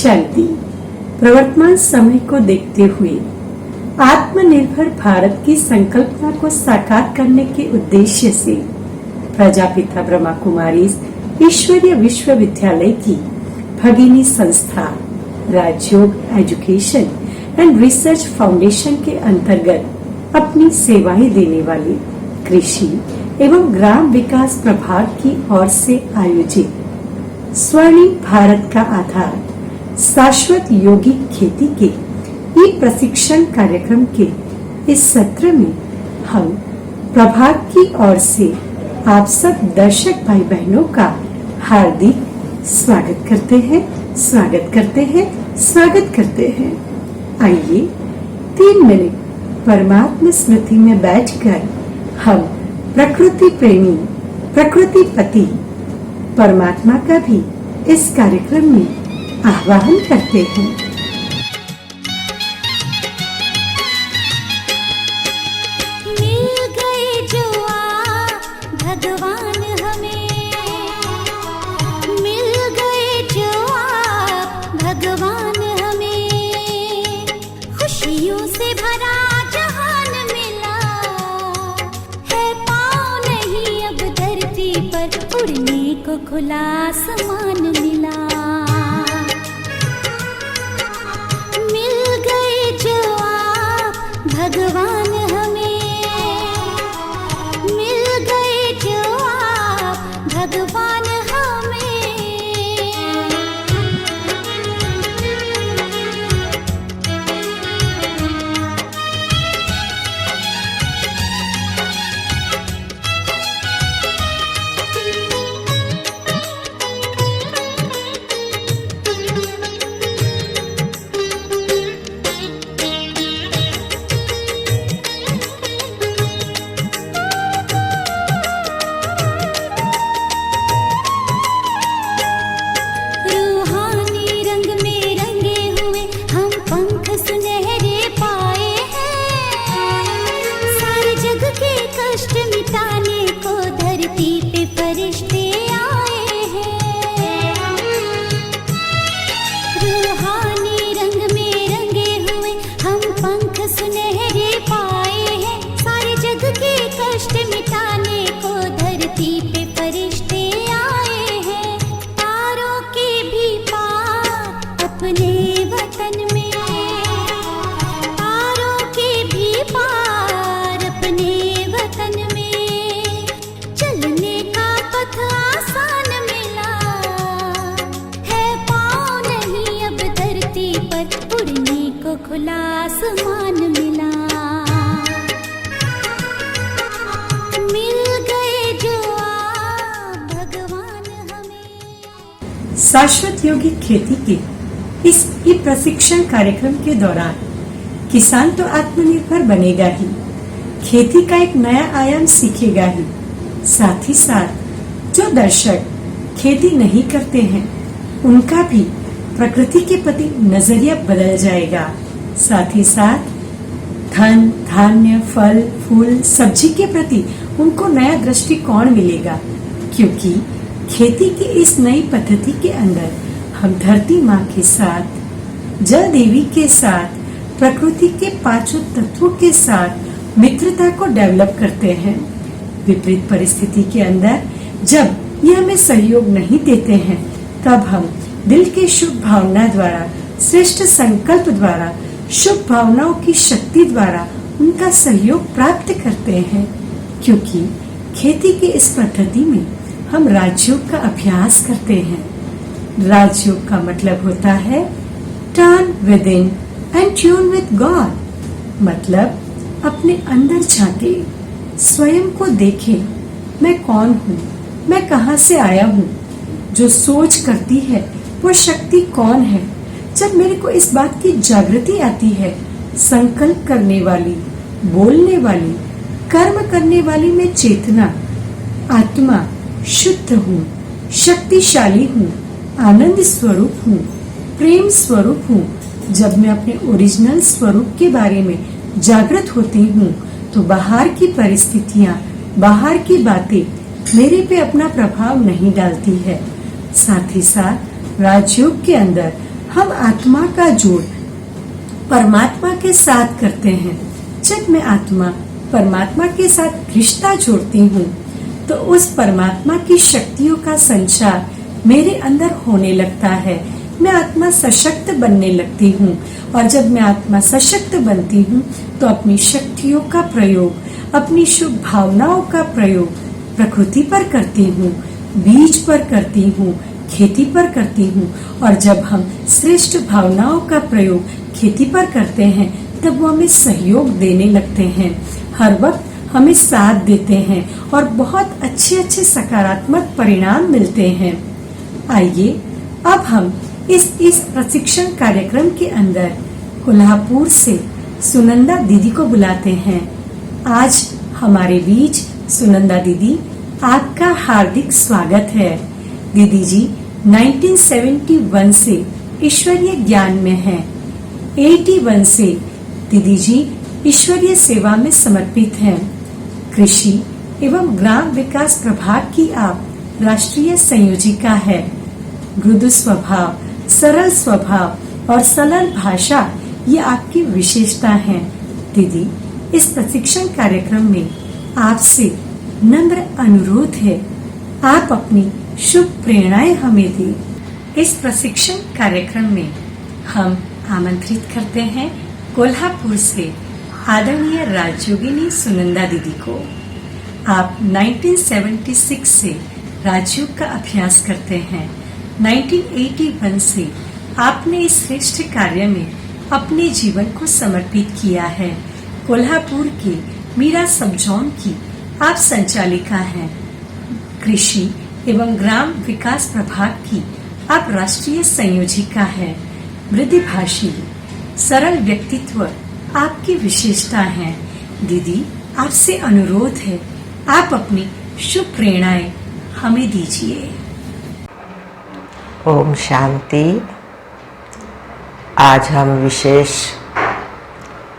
शांति। प्रवर्तमान समय को देखते हुए आत्मनिर्भर भारत की संकल्पना को साकार करने के उद्देश्य से प्रजापिता ब्रह्मा कुमारी ईश्वरीय विश्वविद्यालय की भगिनी संस्था राजयोग एजुकेशन एंड रिसर्च फाउंडेशन के अंतर्गत अपनी सेवाएं देने वाली कृषि एवं ग्राम विकास प्रभाग की ओर से आयोजित स्वर्णिम भारत का आधार शाश्वत योगिक खेती के ई प्रशिक्षण कार्यक्रम के इस सत्र में हम प्रभाग की ओर से आप सब दर्शक भाई बहनों का हार्दिक स्वागत करते हैं। आइए 3 मिनट परमात्मा स्मृति में बैठकर हम प्रकृति प्रेमी प्रकृति पति परमात्मा का भी इस कार्यक्रम में आह्वान करते हैं। मिल गए जो भगवान हमें, मिल गए जो भगवान हमें, खुशियों से भरा जहान मिला है। पाँव नहीं अब धरती पर, उड़ने को खुला आसमान मिला। भगवान हमें मिल गए जो आप भगवान हमें। खुला आसमान मिला, मिल गए जो आप भगवान हमें। शाश्वत योगिक खेती के इस ई प्रशिक्षण कार्यक्रम के दौरान किसान तो आत्मनिर्भर बनेगा ही, खेती का एक नया आयाम सीखेगा ही। साथ ही साथ जो दर्शक खेती नहीं करते हैं उनका भी प्रकृति के प्रति नजरिया बदल जाएगा। साथ ही साथ धन धान्य फल फूल सब्जी के प्रति उनको नया दृष्टिकोण मिलेगा, क्योंकि खेती की इस नई पद्धति के अंदर हम धरती माँ के साथ, जल देवी के साथ, प्रकृति के 5 तत्वों के साथ मित्रता को डेवलप करते हैं। विपरीत परिस्थिति के अंदर जब ये हमें सहयोग नहीं देते हैं तब हम दिल के शुभ भावना द्वारा, श्रेष्ठ संकल्प द्वारा, शुभ भावनाओं की शक्ति द्वारा उनका सहयोग प्राप्त करते हैं। क्योंकि खेती की इस पद्धति में हम राजयोग का अभ्यास करते हैं। राजयोग का मतलब होता है turn with in and tune with God, मतलब अपने अंदर झांके, स्वयं को देखें, मैं कौन हूँ, मैं कहाँ से आया हूँ, जो सोच करती है वो शक्ति कौन है। जब मेरे को इस बात की जागृति आती है, संकल्प करने वाली, बोलने वाली, कर्म करने वाली मैं चेतना, आत्मा, शुद्ध हूँ, शक्तिशाली हूँ, आनंद स्वरूप हूँ, प्रेम स्वरूप हूँ। जब मैं अपने ओरिजिनल स्वरूप के बारे में जागृत होती हूँ तो बाहर की परिस्थितियाँ, बाहर की बातें मेरे पे अपना प्रभाव नहीं डालती है। साथ ही साथ राजयोग के अंदर हम आत्मा का जोड़ परमात्मा के साथ करते हैं। जब मैं आत्मा परमात्मा के साथ रिश्ता जोड़ती हूँ तो उस परमात्मा की शक्तियों का संचार मेरे अंदर होने लगता है। मैं आत्मा सशक्त बनने लगती हूँ और जब मैं आत्मा सशक्त बनती हूँ तो अपनी शक्तियों का प्रयोग, अपनी शुभ भावनाओं का प्रयोग प्रकृति पर करती हूँ, बीज पर करती हूँ, खेती पर करती हूँ। और जब हम श्रेष्ठ भावनाओं का प्रयोग खेती पर करते हैं तब वो हमें सहयोग देने लगते हैं, हर वक्त हमें साथ देते हैं और बहुत अच्छे अच्छे सकारात्मक परिणाम मिलते हैं। आइए अब हम इस प्रशिक्षण कार्यक्रम के अंदर कोल्हापुर से सुनंदा दीदी को बुलाते हैं। आज हमारे बीच सुनंदा दीदी, आपका हार्दिक स्वागत है। दीदी जी 1971 से ईश्वरीय ज्ञान में हैं। 81 से दीदी जी ईश्वरीय सेवा में समर्पित हैं। कृषि एवं ग्राम विकास प्रभाग की आप राष्ट्रीय संयोजिका है। मृदु स्वभाव, सरल स्वभाव और सरल भाषा ये आपकी विशेषता है। दीदी, इस प्रशिक्षण कार्यक्रम में आपसे नम्र अनुरोध है, आप अपनी शुभ प्रेरणाएं हमें दें। इस प्रशिक्षण कार्यक्रम में हम आमंत्रित करते हैं कोल्हापुर से आदरणीय राजयोगिनी सुनंदा दीदी को। आप 1976 से राजयोग का अभ्यास करते हैं। 1981 से आपने इस श्रेष्ठ कार्य में अपने जीवन को समर्पित किया है। कोल्हापुर के मीरा सब जोन की आप संचालिका हैं। कृषि एवं ग्राम विकास प्रभाग की आप राष्ट्रीय संयोजिका हैं। मृदुभाषी, सरल व्यक्तित्व आपकी विशेषता है। दीदी, आपसे अनुरोध है, आप अपनी शुभ प्रेरणाएं हमें दीजिए। ओम शांति। आज हम विशेष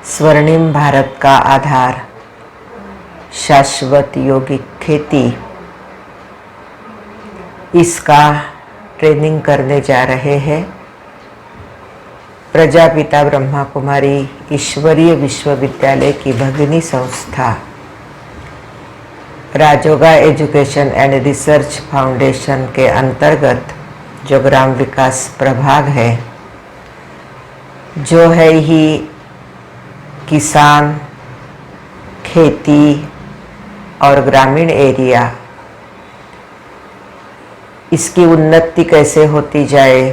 स्वर्णिम भारत का आधार शाश्वत यौगिक खेती, इसका ट्रेनिंग करने जा रहे हैं। प्रजापिता ब्रह्मा कुमारी ईश्वरीय विश्वविद्यालय की भगिनी संस्था Rajyoga education and research foundation के अंतर्गत जो ग्राम विकास प्रभाग है, जो है ही किसान, खेती और ग्रामीण एरिया, इसकी उन्नति कैसे होती जाए,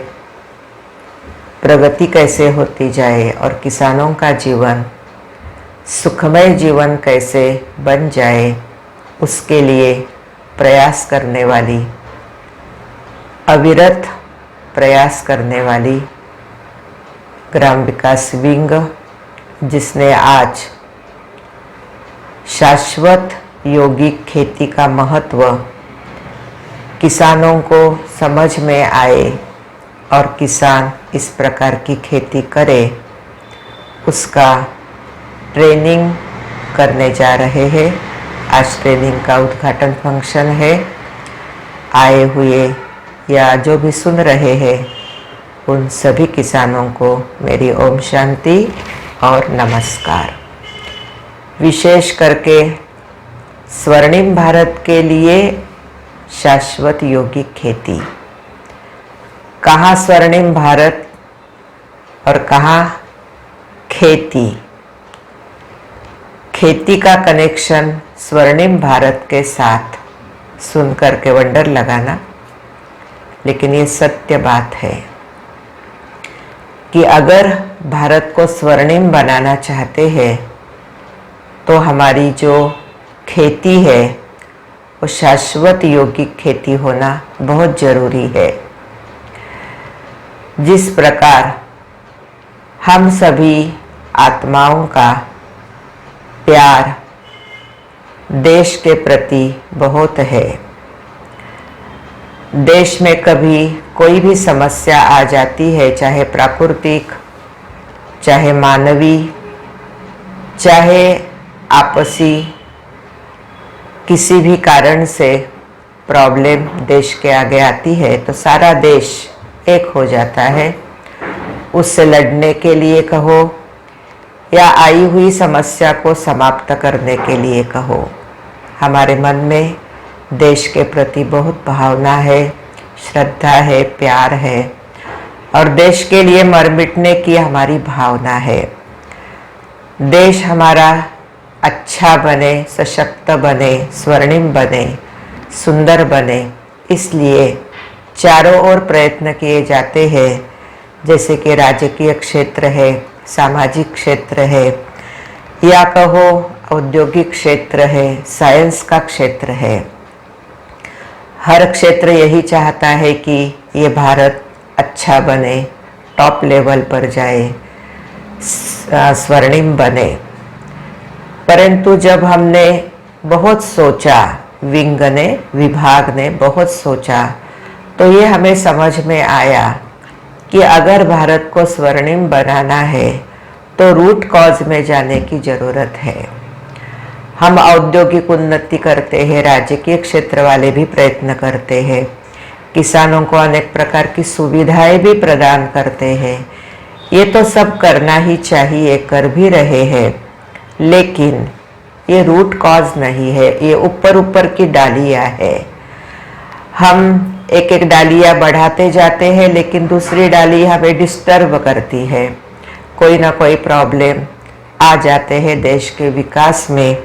प्रगति कैसे होती जाए और किसानों का जीवन सुखमय जीवन कैसे बन जाए, उसके लिए प्रयास करने वाली, अविरत प्रयास करने वाली ग्राम विकास विंग, जिसने आज शाश्वत यौगिक खेती का महत्व किसानों को समझ में आए और किसान इस प्रकार की खेती करे, उसका ट्रेनिंग करने जा रहे हैं। आज ट्रेनिंग का उद्घाटन फंक्शन है। आए हुए या जो भी सुन रहे हैं उन सभी किसानों को मेरी ओम शांति और नमस्कार। विशेष करके स्वर्णिम भारत के लिए शाश्वत यौगिक खेती। कहाँ स्वर्णिम भारत और कहाँ खेती। खेती का कनेक्शन स्वर्णिम भारत के साथ सुन करके वंडर लगाना, लेकिन ये सत्य बात है कि अगर भारत को स्वर्णिम बनाना चाहते हैं तो हमारी जो खेती है वो शाश्वत यौगिक खेती होना बहुत जरूरी है। जिस प्रकार हम सभी आत्माओं का प्यार देश के प्रति बहुत है, देश में कभी कोई भी समस्या आ जाती है, चाहे प्राकृतिक, चाहे मानवी, चाहे आपसी, किसी भी कारण से प्रॉब्लम देश के आगे आती है तो सारा देश एक हो जाता है उससे लड़ने के लिए कहो या आई हुई समस्या को समाप्त करने के लिए कहो, हमारे मन में देश के प्रति बहुत भावना है, श्रद्धा है, प्यार है और देश के लिए मर मिटने की हमारी भावना है। देश हमारा अच्छा बने, सशक्त बने, स्वर्णिम बने, सुंदर बने, इसलिए चारों ओर प्रयत्न किए जाते हैं, जैसे कि राजकीय क्षेत्र है, सामाजिक क्षेत्र है या कहो औद्योगिक क्षेत्र है, साइंस का क्षेत्र है। हर क्षेत्र यही चाहता है कि ये भारत अच्छा बने, टॉप लेवल पर जाए, स्वर्णिम बने। परंतु जब हमने बहुत सोचा, विंग ने, विभाग ने बहुत सोचा, तो ये हमें समझ में आया कि अगर भारत को स्वर्णिम बनाना है तो रूट कॉज में जाने की ज़रूरत है। हम औद्योगिक उन्नति करते हैं, राजकीय क्षेत्र वाले भी प्रयत्न करते हैं, किसानों को अनेक प्रकार की सुविधाएं भी प्रदान करते हैं, ये तो सब करना ही चाहिए, कर भी रहे हैं, लेकिन ये रूट कॉज नहीं है, ये ऊपर ऊपर की डालियाँ है। हम एक एक डालियाँ बढ़ाते जाते हैं, लेकिन दूसरी डाली हमें डिस्टर्ब करती है। कोई ना कोई प्रॉब्लम आ जाते हैं देश के विकास में,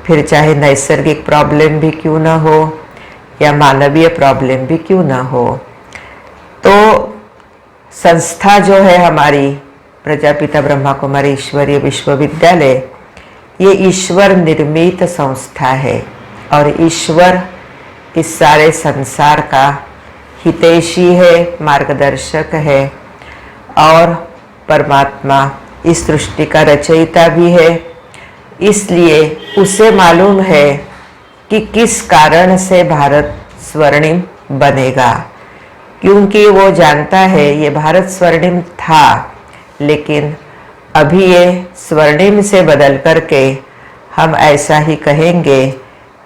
फिर चाहे नैसर्गिक प्रॉब्लम भी क्यों ना हो या मानवीय प्रॉब्लम भी क्यों ना हो। तो संस्था जो है हमारी प्रजापिता ब्रह्मा कुमारी ईश्वरीय विश्वविद्यालय, ये ईश्वर निर्मित संस्था है और ईश्वर इस सारे संसार का हितैषी है, मार्गदर्शक है और परमात्मा इस सृष्टि का रचयिता भी है। इसलिए उसे मालूम है कि किस कारण से भारत स्वर्णिम बनेगा, क्योंकि वो जानता है ये भारत स्वर्णिम था, लेकिन अभी ये स्वर्णिम से बदल करके हम ऐसा ही कहेंगे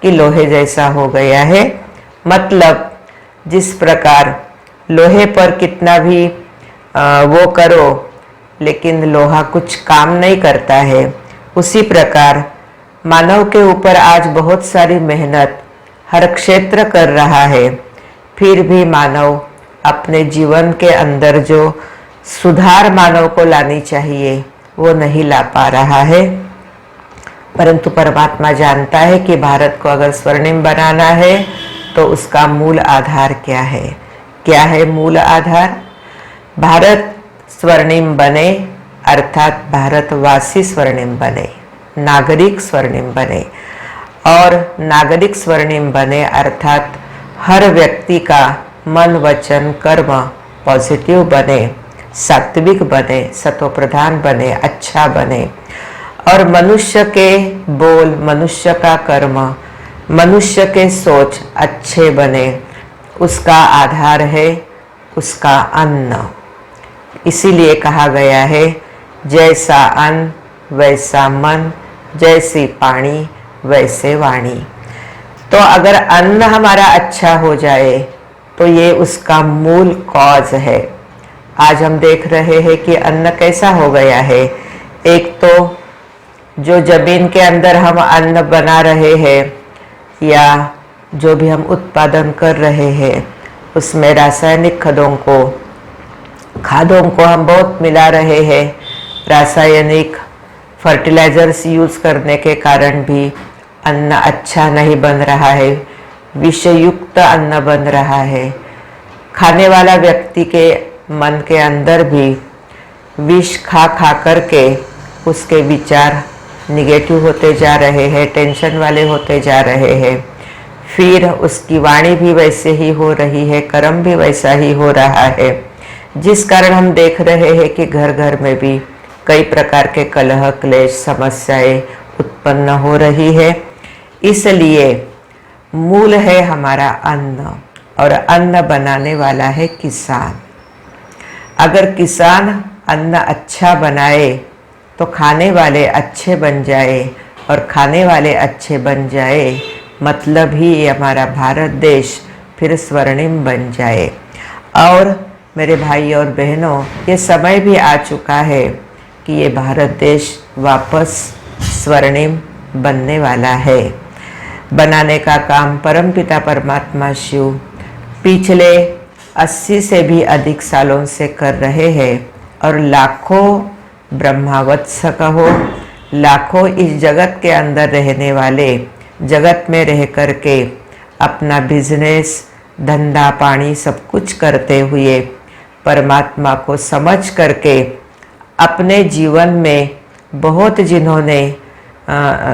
कि लोहे जैसा हो गया है। मतलब जिस प्रकार लोहे पर कितना भी वो करो, लेकिन लोहा कुछ काम नहीं करता है, उसी प्रकार मानव के ऊपर आज बहुत सारी मेहनत हर क्षेत्र कर रहा है, फिर भी मानव अपने जीवन के अंदर जो सुधार मानव को लानी चाहिए वो नहीं ला पा रहा है। परंतु परमात्मा जानता है कि भारत को अगर स्वर्णिम बनाना है तो उसका मूल आधार क्या है। क्या है मूल आधार? भारत स्वर्णिम बने अर्थात भारतवासी स्वर्णिम बने, नागरिक स्वर्णिम बने, और नागरिक स्वर्णिम बने अर्थात हर व्यक्ति का मन वचन कर्म पॉजिटिव बने, सात्विक बने, सतोप्रधान बने, अच्छा बने, और मनुष्य के बोल, मनुष्य का कर्म, मनुष्य के सोच अच्छे बने। उसका आधार है उसका अन्न। इसीलिए कहा गया है जैसा अन्न वैसा मन, जैसी पानी वैसे वाणी। तो अगर अन्न हमारा अच्छा हो जाए तो ये उसका मूल कॉज है। आज हम देख रहे हैं कि अन्न कैसा हो गया है। एक तो जो जमीन के अंदर हम अन्न बना रहे हैं या जो भी हम उत्पादन कर रहे हैं उसमें रासायनिक खादों को हम बहुत मिला रहे हैं। रासायनिक फर्टिलाइजर्स यूज़ करने के कारण भी अन्न अच्छा नहीं बन रहा है, विषयुक्त अन्न बन रहा है। खाने वाला व्यक्ति के मन के अंदर भी विष खा करके उसके विचार निगेटिव होते जा रहे हैं, टेंशन वाले होते जा रहे हैं। फिर उसकी वाणी भी वैसे ही हो रही है, कर्म भी वैसा ही हो रहा है, जिस कारण हम देख रहे हैं कि घर घर में भी कई प्रकार के कलह क्लेश समस्याएं उत्पन्न हो रही है। इसलिए मूल है हमारा अन्न, और अन्न बनाने वाला है किसान। अगर किसान अन्न अच्छा बनाए तो खाने वाले अच्छे बन जाए, और खाने वाले अच्छे बन जाए मतलब ही हमारा भारत देश फिर स्वर्णिम बन जाए। और मेरे भाई और बहनों, ये समय भी आ चुका है कि ये भारत देश वापस स्वर्णिम बनने वाला है। बनाने का काम परमपिता परमात्मा शिव पिछले 80 से भी अधिक सालों से कर रहे हैं और लाखों ब्रह्मावत्स कहो, लाखों इस जगत के अंदर रहने वाले जगत में रह कर के अपना बिजनेस, धंधा पानी सब कुछ करते हुए परमात्मा को समझ करके अपने जीवन में बहुत जिन्होंने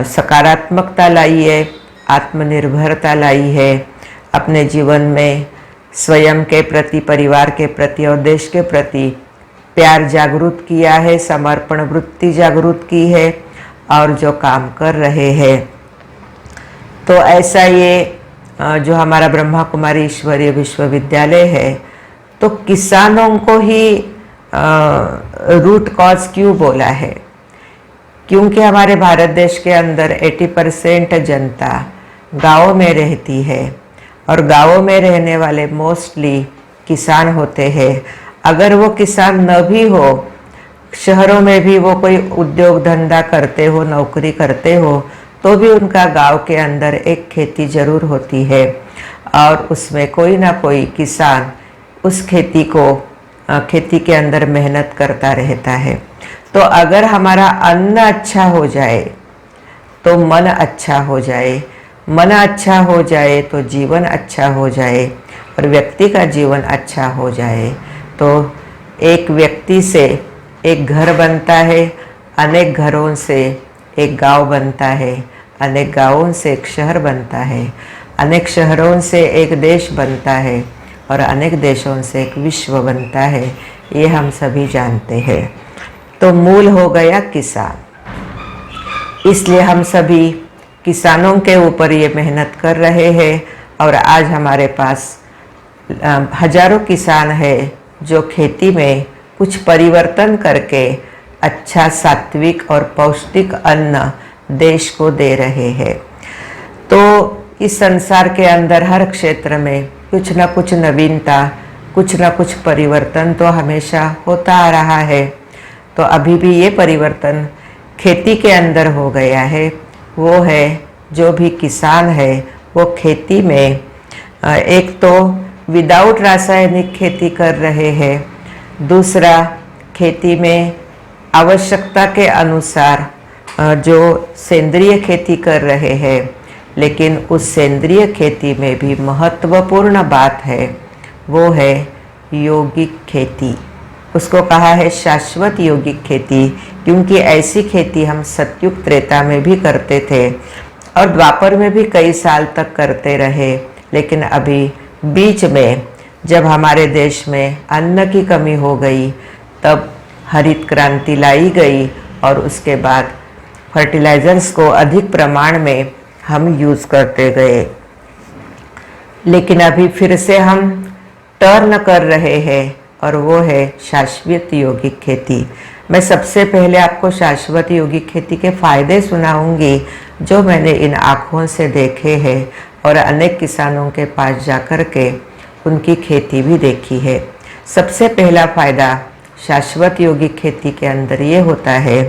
सकारात्मकता लाई है, आत्मनिर्भरता लाई है, अपने जीवन में स्वयं के प्रति, परिवार के प्रति और देश के प्रति प्यार जागरूक किया है, समर्पण वृत्ति जागरूक की है और जो काम कर रहे हैं। तो ऐसा ये जो हमारा ब्रह्मा कुमारी ईश्वरीय विश्वविद्यालय है, तो किसानों को ही रूट कॉज क्यों बोला है? क्योंकि हमारे भारत देश के अंदर 80% जनता गाँव में रहती है और गाँवों में रहने वाले मोस्टली किसान होते हैं। अगर वो किसान न भी हो, शहरों में भी वो कोई उद्योग धंधा करते हो, नौकरी करते हो, तो भी उनका गांव के अंदर एक खेती जरूर होती है और उसमें कोई ना कोई किसान उस खेती के अंदर मेहनत करता रहता है। तो अगर हमारा अन्न अच्छा हो जाए तो मन अच्छा हो जाए, मन अच्छा हो जाए तो जीवन अच्छा हो जाए और व्यक्ति का जीवन अच्छा हो जाए तो एक व्यक्ति से एक घर बनता है, अनेक घरों से एक गांव बनता है, अनेक गांवों से एक शहर बनता है, अनेक शहरों से एक देश बनता है और अनेक देशों से एक विश्व बनता है। ये हम सभी जानते हैं। तो मूल हो गया किसान, इसलिए हम सभी किसानों के ऊपर ये मेहनत कर रहे हैं और आज हमारे पास हजारों किसान हैं जो खेती में कुछ परिवर्तन करके अच्छा सात्विक और पौष्टिक अन्न देश को दे रहे हैं। तो इस संसार के अंदर हर क्षेत्र में कुछ ना कुछ नवीनता, कुछ ना कुछ परिवर्तन तो हमेशा होता आ रहा है। तो अभी भी ये परिवर्तन खेती के अंदर हो गया है। वो है जो भी किसान है वो खेती में एक तो विदाउट रासायनिक खेती कर रहे हैं, दूसरा खेती में आवश्यकता के अनुसार जो सेंद्रिय खेती कर रहे हैं, लेकिन उस सेंद्रिय खेती में भी महत्वपूर्ण बात है, वो है यौगिक खेती। उसको कहा है शाश्वत यौगिक खेती, क्योंकि ऐसी खेती हम सतयुग त्रेता में भी करते थे और द्वापर में भी कई साल तक करते रहे। लेकिन अभी बीच में जब हमारे देश में अन्न की कमी हो गई, तब हरित क्रांति लाई गई और उसके बाद फर्टिलाइजर्स को अधिक प्रमाण में हम यूज़ करते गए। लेकिन अभी फिर से हम टर्न कर रहे हैं और वो है शाश्वत यौगिक खेती। मैं सबसे पहले आपको शाश्वत यौगिक खेती के फ़ायदे सुनाऊंगी जो मैंने इन आँखों से देखे हैं और अनेक किसानों के पास जाकर के उनकी खेती भी देखी है। सबसे पहला फ़ायदा शाश्वत यौगिक खेती के अंदर ये होता है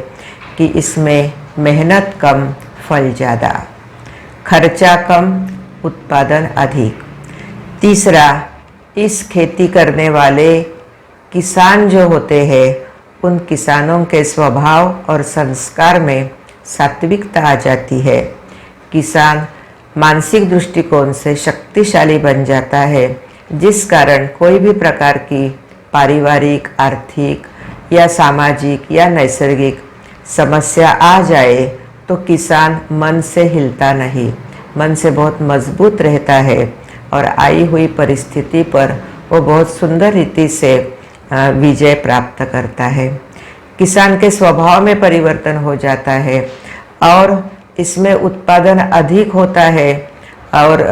कि इसमें मेहनत कम, फल ज़्यादा, खर्चा कम, उत्पादन अधिक। तीसरा, इस खेती करने वाले किसान जो होते हैं उन किसानों के स्वभाव और संस्कार में सात्विकता आ जाती है। किसान मानसिक दृष्टिकोण से शक्तिशाली बन जाता है, जिस कारण कोई भी प्रकार की पारिवारिक, आर्थिक या सामाजिक या नैसर्गिक समस्या आ जाए तो किसान मन से हिलता नहीं, मन से बहुत मजबूत रहता है और आई हुई परिस्थिति पर वो बहुत सुंदर रीति से विजय प्राप्त करता है। किसान के स्वभाव में परिवर्तन हो जाता है और इसमें उत्पादन अधिक होता है और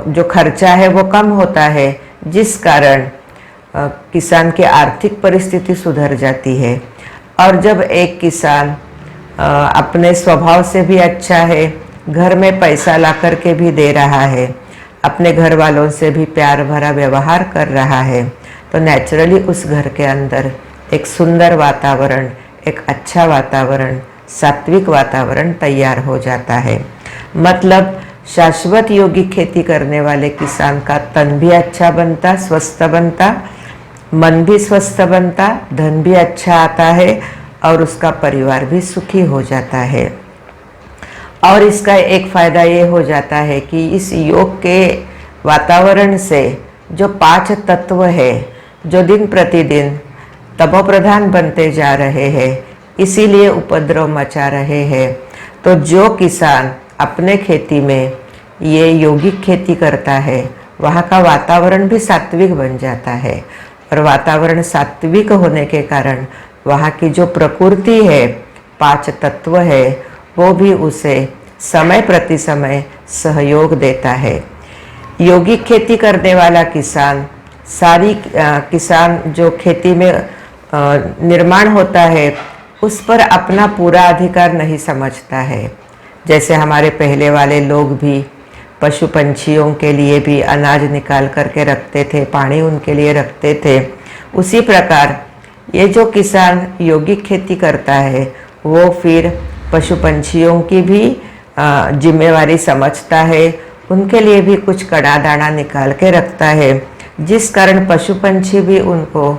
जो खर्चा है वो कम होता है, जिस कारण किसान की आर्थिक परिस्थिति सुधर जाती है। और जब एक किसान अपने स्वभाव से भी अच्छा है, घर में पैसा ला कर के भी दे रहा है, अपने घर वालों से भी प्यार भरा व्यवहार कर रहा है, तो नेचुरली उस घर के अंदर एक सुंदर वातावरण, एक अच्छा वातावरण, सात्विक वातावरण तैयार हो जाता है। मतलब शाश्वत योगिक खेती करने वाले किसान का तन भी अच्छा बनता, स्वस्थ बनता, मन भी स्वस्थ बनता, धन भी अच्छा आता है और उसका परिवार भी सुखी हो जाता है। और इसका एक फ़ायदा ये हो जाता है कि इस योग के वातावरण से जो 5 तत्व है, जो दिन प्रतिदिन तमोप्रधान बनते जा रहे हैं, इसीलिए उपद्रव मचा रहे हैं, तो जो किसान अपने खेती में ये यौगिक खेती करता है, वहाँ का वातावरण भी सात्विक बन जाता है। और वातावरण सात्विक होने के कारण वहाँ की जो प्रकृति है, 5 तत्व है, वो भी उसे समय प्रति समय सहयोग देता है। यौगिक खेती करने वाला किसान किसान जो खेती में निर्माण होता है, उस पर अपना पूरा अधिकार नहीं समझता है। जैसे हमारे पहले वाले लोग भी पशु पंछियों के लिए भी अनाज निकाल करके रखते थे, पानी उनके लिए रखते थे, उसी प्रकार ये जो किसान यौगिक खेती करता है, वो फिर पशु पंछियों की भी जिम्मेवारी समझता है, उनके लिए भी कुछ कड़ा दाना निकाल के रखता है, जिस कारण पशु पंछी भी उनको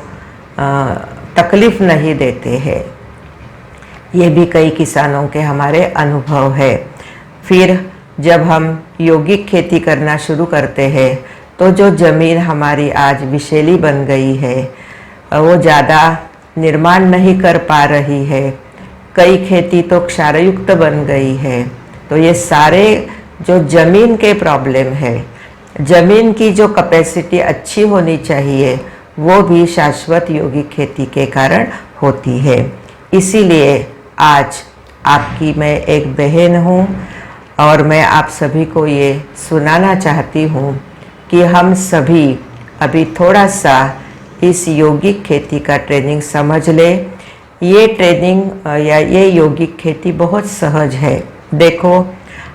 तकलीफ नहीं देते हैं। ये भी कई किसानों के हमारे अनुभव है। फिर जब हम यौगिक खेती करना शुरू करते हैं, तो जो ज़मीन हमारी आज विषैली बन गई है, वो ज़्यादा निर्माण नहीं कर पा रही है, कई खेती तो क्षारयुक्त बन गई है। तो ये सारे जो ज़मीन के प्रॉब्लम है, ज़मीन की जो कैपेसिटी अच्छी होनी चाहिए, वो भी शाश्वत यौगिक खेती के कारण होती है। इसीलिए आज आपकी मैं एक बहन हूँ और मैं आप सभी को ये सुनाना चाहती हूँ कि हम सभी अभी थोड़ा सा इस यौगिक खेती का ट्रेनिंग समझ ले। ये ट्रेनिंग या ये यौगिक खेती बहुत सहज है। देखो,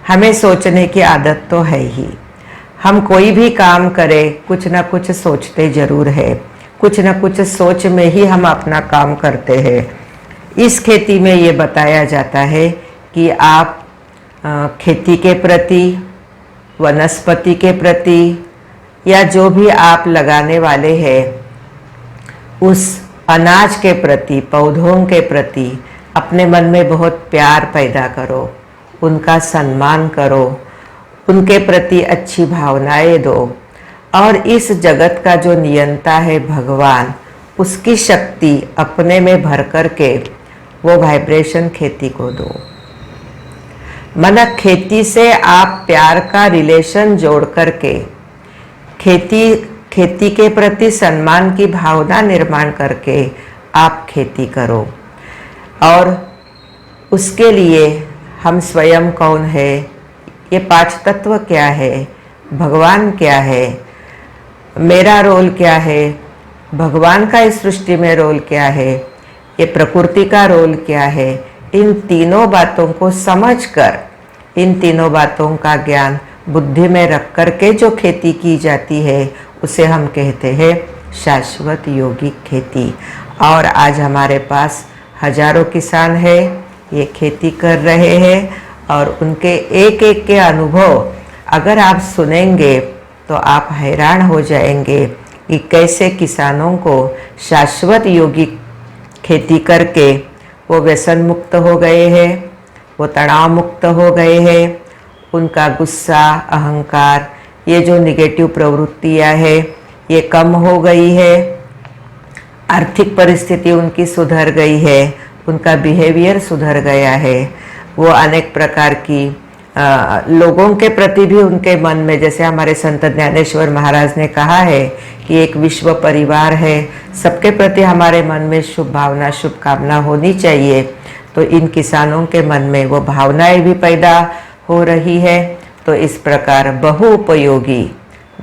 हमें सोचने की आदत तो है ही, हम कोई भी काम करें कुछ ना कुछ सोचते ज़रूर है, कुछ ना कुछ सोच में ही हम अपना काम करते हैं। इस खेती में ये बताया जाता है कि आप खेती के प्रति, वनस्पति के प्रति, या जो भी आप लगाने वाले हैं उस अनाज के प्रति, पौधों के प्रति अपने मन में बहुत प्यार पैदा करो, उनका सम्मान करो, उनके प्रति अच्छी भावनाएं दो और इस जगत का जो नियंता है भगवान, उसकी शक्ति अपने में भर करके वो वाइब्रेशन खेती को दो। मतलब खेती से आप प्यार का रिलेशन जोड़ करके खेती के प्रति सम्मान की भावना निर्माण करके आप खेती करो। और उसके लिए हम स्वयं कौन है, ये 5 तत्व क्या है, भगवान क्या है, मेरा रोल क्या है, भगवान का इस सृष्टि में रोल क्या है, ये प्रकृति का रोल क्या है, इन तीनों बातों को समझकर, इन तीनों बातों का ज्ञान बुद्धि में रख करके जो खेती की जाती है, उसे हम कहते हैं शाश्वत यौगिक खेती। और आज हमारे पास हजारों किसान हैं, ये खेती कर रहे हैं और उनके एक एक के अनुभव अगर आप सुनेंगे तो आप हैरान हो जाएंगे कि कैसे किसानों को शाश्वत यौगिक खेती करके वो व्यसन मुक्त हो गए हैं, वो तनाव मुक्त हो गए हैं, उनका गुस्सा, अहंकार, ये जो निगेटिव प्रवृत्तियाँ है ये कम हो गई है, आर्थिक परिस्थिति उनकी सुधर गई है, उनका बिहेवियर सुधर गया है, वो अनेक प्रकार की लोगों के प्रति भी उनके मन में, जैसे हमारे संत ज्ञानेश्वर महाराज ने कहा है कि एक विश्व परिवार है, सबके प्रति हमारे मन में शुभ भावना, शुभकामना होनी चाहिए। तो इन किसानों के मन में वो भावनाएं भी पैदा हो रही है। तो इस प्रकार बहुउपयोगी,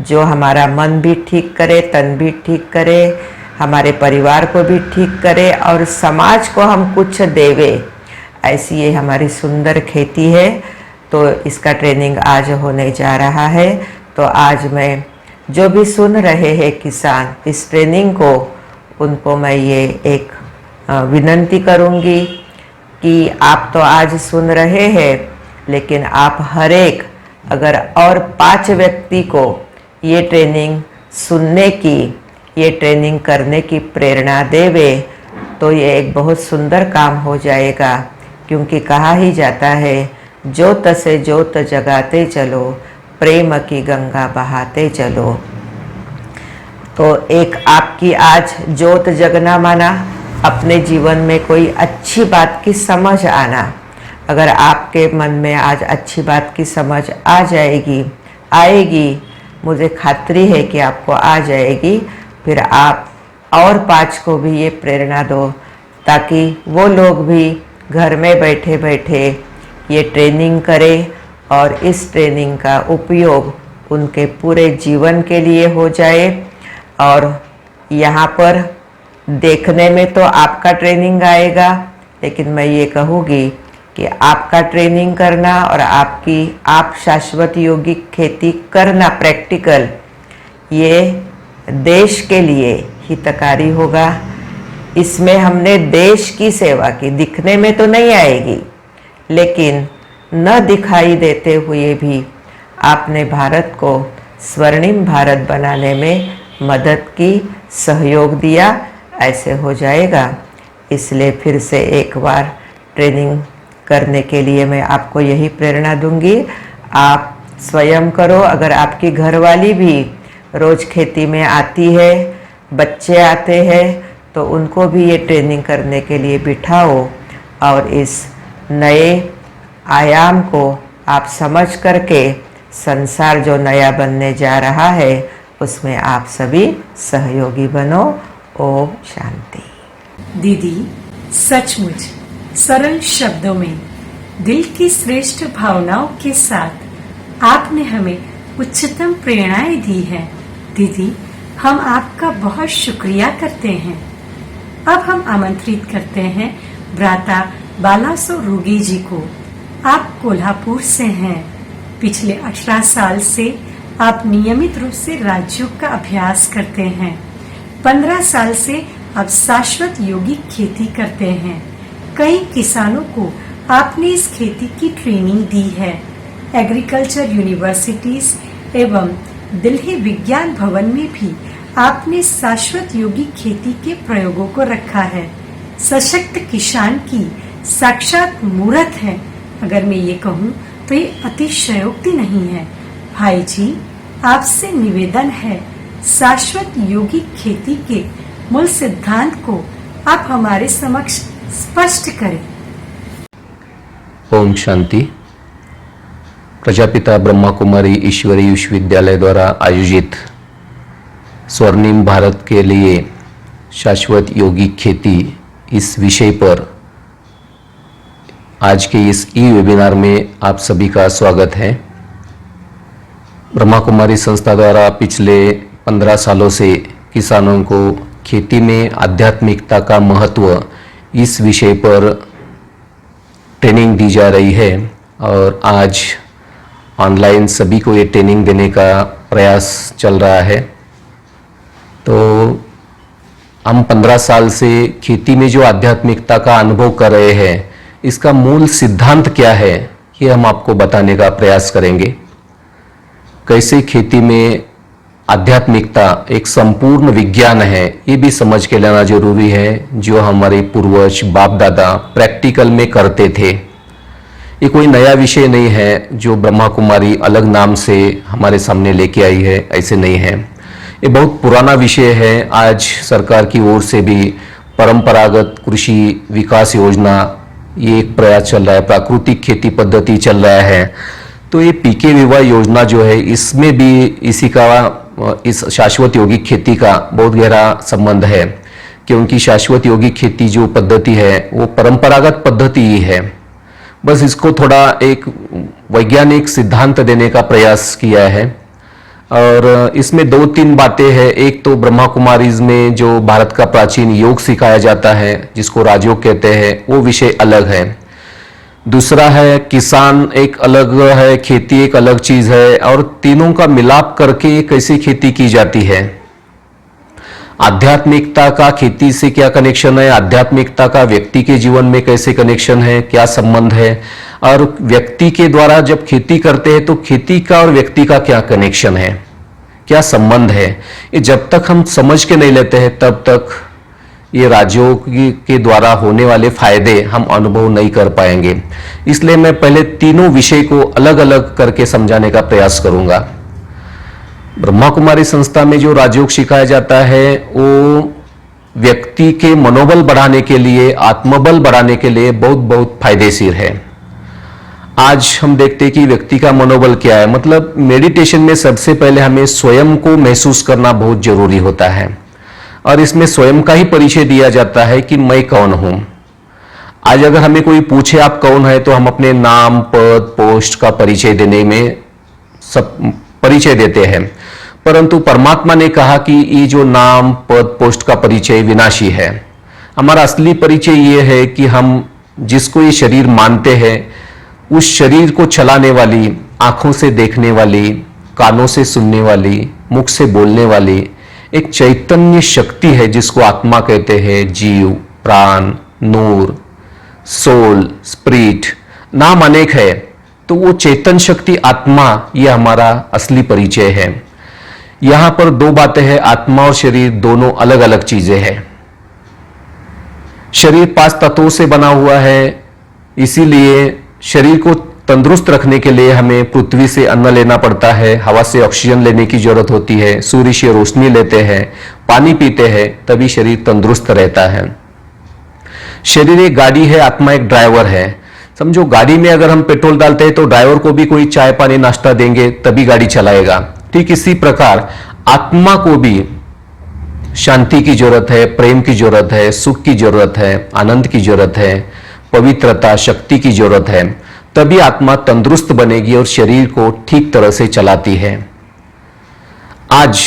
जो हमारा मन भी ठीक करे, तन भी ठीक करे, हमारे परिवार को भी ठीक करे और समाज को हम कुछ देवे, ऐसी ये हमारी सुंदर खेती है। तो इसका ट्रेनिंग आज होने जा रहा है। तो आज मैं जो भी सुन रहे हैं किसान इस ट्रेनिंग को, उनको मैं ये एक विनंती करूँगी कि आप तो आज सुन रहे हैं, लेकिन आप हर एक अगर और 5 व्यक्ति को ये ट्रेनिंग सुनने की, ये ट्रेनिंग करने की प्रेरणा देवे तो ये एक बहुत सुंदर काम हो जाएगा। क्योंकि कहा ही जाता है, जोत से जोत जगाते चलो, प्रेम की गंगा बहाते चलो। तो एक आपकी आज जोत जगना माना अपने जीवन में कोई अच्छी बात की समझ आना। अगर आपके मन में आज अच्छी बात की समझ आ जाएगी, आएगी, मुझे खात्री है कि आपको आ जाएगी, फिर आप और 5 को भी ये प्रेरणा दो ताकि वो लोग भी घर में बैठे बैठे ये ट्रेनिंग करें और इस ट्रेनिंग का उपयोग उनके पूरे जीवन के लिए हो जाए। और यहाँ पर देखने में तो आपका ट्रेनिंग आएगा, लेकिन मैं ये कहूँगी कि आपका ट्रेनिंग करना और आप शाश्वत योगिक खेती करना प्रैक्टिकल, ये देश के लिए हितकारी होगा। इसमें हमने देश की सेवा की, दिखने में तो नहीं आएगी, लेकिन न दिखाई देते हुए भी आपने भारत को स्वर्णिम भारत बनाने में मदद की, सहयोग दिया, ऐसे हो जाएगा। इसलिए फिर से एक बार ट्रेनिंग करने के लिए मैं आपको यही प्रेरणा दूंगी। आप स्वयं करो। अगर आपकी घरवाली भी रोज खेती में आती है, बच्चे आते हैं, तो उनको भी ये ट्रेनिंग करने के लिए बिठाओ और इस नए आयाम को आप समझ करके संसार जो नया बनने जा रहा है उसमें आप सभी सहयोगी बनो। ओम शांति। दीदी, सचमुच सरल शब्दों में दिल की श्रेष्ठ भावनाओं के साथ आपने हमें उच्चतम प्रेरणाएं दी हैं। दीदी, हम आपका बहुत शुक्रिया करते हैं। अब हम आमंत्रित करते हैं भ्राता बालासो रूगी जी को। आप कोल्हापुर से हैं। पिछले 18 साल से आप नियमित रूप से राजयोग का अभ्यास करते हैं। 15 साल से आप शाश्वत योगिक खेती करते हैं। कई किसानों को आपने इस खेती की ट्रेनिंग दी है। एग्रीकल्चर यूनिवर्सिटीज एवं दिल्ली विज्ञान भवन में भी आपने शाश्वत योगिक खेती के प्रयोगों को रखा है। सशक्त किसान की साक्षात मूर्त है। अगर मैं ये कहूँ तो ये अतिशयोक्ति नहीं है। भाई जी, आपसे निवेदन है, शाश्वत योगिक खेती के मूल सिद्धांत को आप हमारे समक्ष स्पष्ट करें। ओम शांति। प्रजापिता ब्रह्मा कुमारी ईश्वरी विश्वविद्यालय द्वारा आयोजित स्वर्णिम भारत के लिए शाश्वत योगिक खेती इस विषय पर आज के इस वेबिनार में आप सभी का स्वागत है। ब्रह्मा कुमारी संस्था द्वारा पिछले 15 सालों से किसानों को खेती में आध्यात्मिकता का महत्व इस विषय पर ट्रेनिंग दी जा रही है और आज ऑनलाइन सभी को ये ट्रेनिंग देने का प्रयास चल रहा है। तो हम 15 साल से खेती में जो आध्यात्मिकता का अनुभव कर रहे हैं, इसका मूल सिद्धांत क्या है, ये हम आपको बताने का प्रयास करेंगे। कैसे खेती में आध्यात्मिकता एक संपूर्ण विज्ञान है, ये भी समझ के लेना जरूरी है, जो हमारे पूर्वज बाप दादा प्रैक्टिकल में करते थे। ये कोई नया विषय नहीं है जो ब्रह्मा कुमारी अलग नाम से हमारे सामने लेके आई है, ऐसे नहीं है। ये बहुत पुराना विषय है। आज सरकार की ओर से भी परंपरागत कृषि विकास योजना, ये एक प्रयास चल रहा है, प्राकृतिक खेती पद्धति चल रहा है। तो ये पीके विवाह योजना जो है, इसमें भी इसी का, इस शाश्वत योगिक खेती का बहुत गहरा संबंध है, क्योंकि शाश्वत योगिक खेती जो पद्धति है वो परंपरागत पद्धति ही है। बस इसको थोड़ा एक वैज्ञानिक सिद्धांत देने का प्रयास किया है और इसमें 2-3 बातें हैं। एक तो ब्रह्मा कुमारीज में जो भारत का प्राचीन योग सिखाया जाता है, जिसको राजयोग कहते हैं, वो विषय अलग है। दूसरा है किसान एक अलग है, खेती एक अलग चीज है, और तीनों का मिलाप करके कैसे खेती की जाती है। आध्यात्मिकता का खेती से क्या कनेक्शन है, आध्यात्मिकता का व्यक्ति के जीवन में कैसे कनेक्शन है, क्या संबंध है, और व्यक्ति के द्वारा जब खेती करते हैं तो खेती का और व्यक्ति का क्या कनेक्शन है, क्या संबंध है। ये जब तक हम समझ के नहीं लेते हैं तब तक ये राजयोग के द्वारा होने वाले फायदे हम अनुभव नहीं कर पाएंगे। इसलिए मैं पहले तीनों विषय को अलग अलग करके समझाने का प्रयास करूंगा। ब्रह्मा कुमारी संस्था में जो राजयोग सिखाया जाता है वो व्यक्ति के मनोबल बढ़ाने के लिए, आत्मबल बढ़ाने के लिए बहुत बहुत फायदेशीर है। आज हम देखते हैं कि व्यक्ति का मनोबल क्या है, मतलब मेडिटेशन में सबसे पहले हमें स्वयं को महसूस करना बहुत जरूरी होता है, और इसमें स्वयं का ही परिचय दिया जाता है कि मैं कौन हूं। आज अगर हमें कोई पूछे आप कौन है, तो हम अपने नाम, पद, पोस्ट का परिचय देने में सब परिचय देते हैं, परंतु परमात्मा ने कहा कि ये जो नाम, पद, पोस्ट का परिचय विनाशी है। हमारा असली परिचय ये है कि हम जिसको ये शरीर मानते हैं, उस शरीर को चलाने वाली, आंखों से देखने वाली, कानों से सुनने वाली, मुख से बोलने वाली एक चैतन्य शक्ति है जिसको आत्मा कहते हैं। जीव, प्राण, नूर, सोल, स्पिरिट, नाम अनेक है, तो वो चेतन शक्ति आत्मा, ये हमारा असली परिचय है। यहां पर दो बातें हैं, आत्मा और शरीर दोनों अलग अलग चीजें हैं। शरीर 5 तत्वों से बना हुआ है, इसीलिए शरीर को तंदुरुस्त रखने के लिए हमें पृथ्वी से अन्न लेना पड़ता है, हवा से ऑक्सीजन लेने की जरूरत होती है, सूर्य से रोशनी लेते हैं, पानी पीते हैं, तभी शरीर तंदुरुस्त रहता है। शरीर एक गाड़ी है, आत्मा एक ड्राइवर है। समझो गाड़ी में अगर हम पेट्रोल डालते हैं तो ड्राइवर को भी कोई चाय पानी नाश्ता देंगे तभी गाड़ी चलाएगा। ठीक इसी प्रकार आत्मा को भी शांति की जरूरत है, प्रेम की जरूरत है, सुख की जरूरत है, आनंद की जरूरत है, पवित्रता, शक्ति की जरूरत है, तभी आत्मा तंदुरुस्त बनेगी और शरीर को ठीक तरह से चलाती है। आज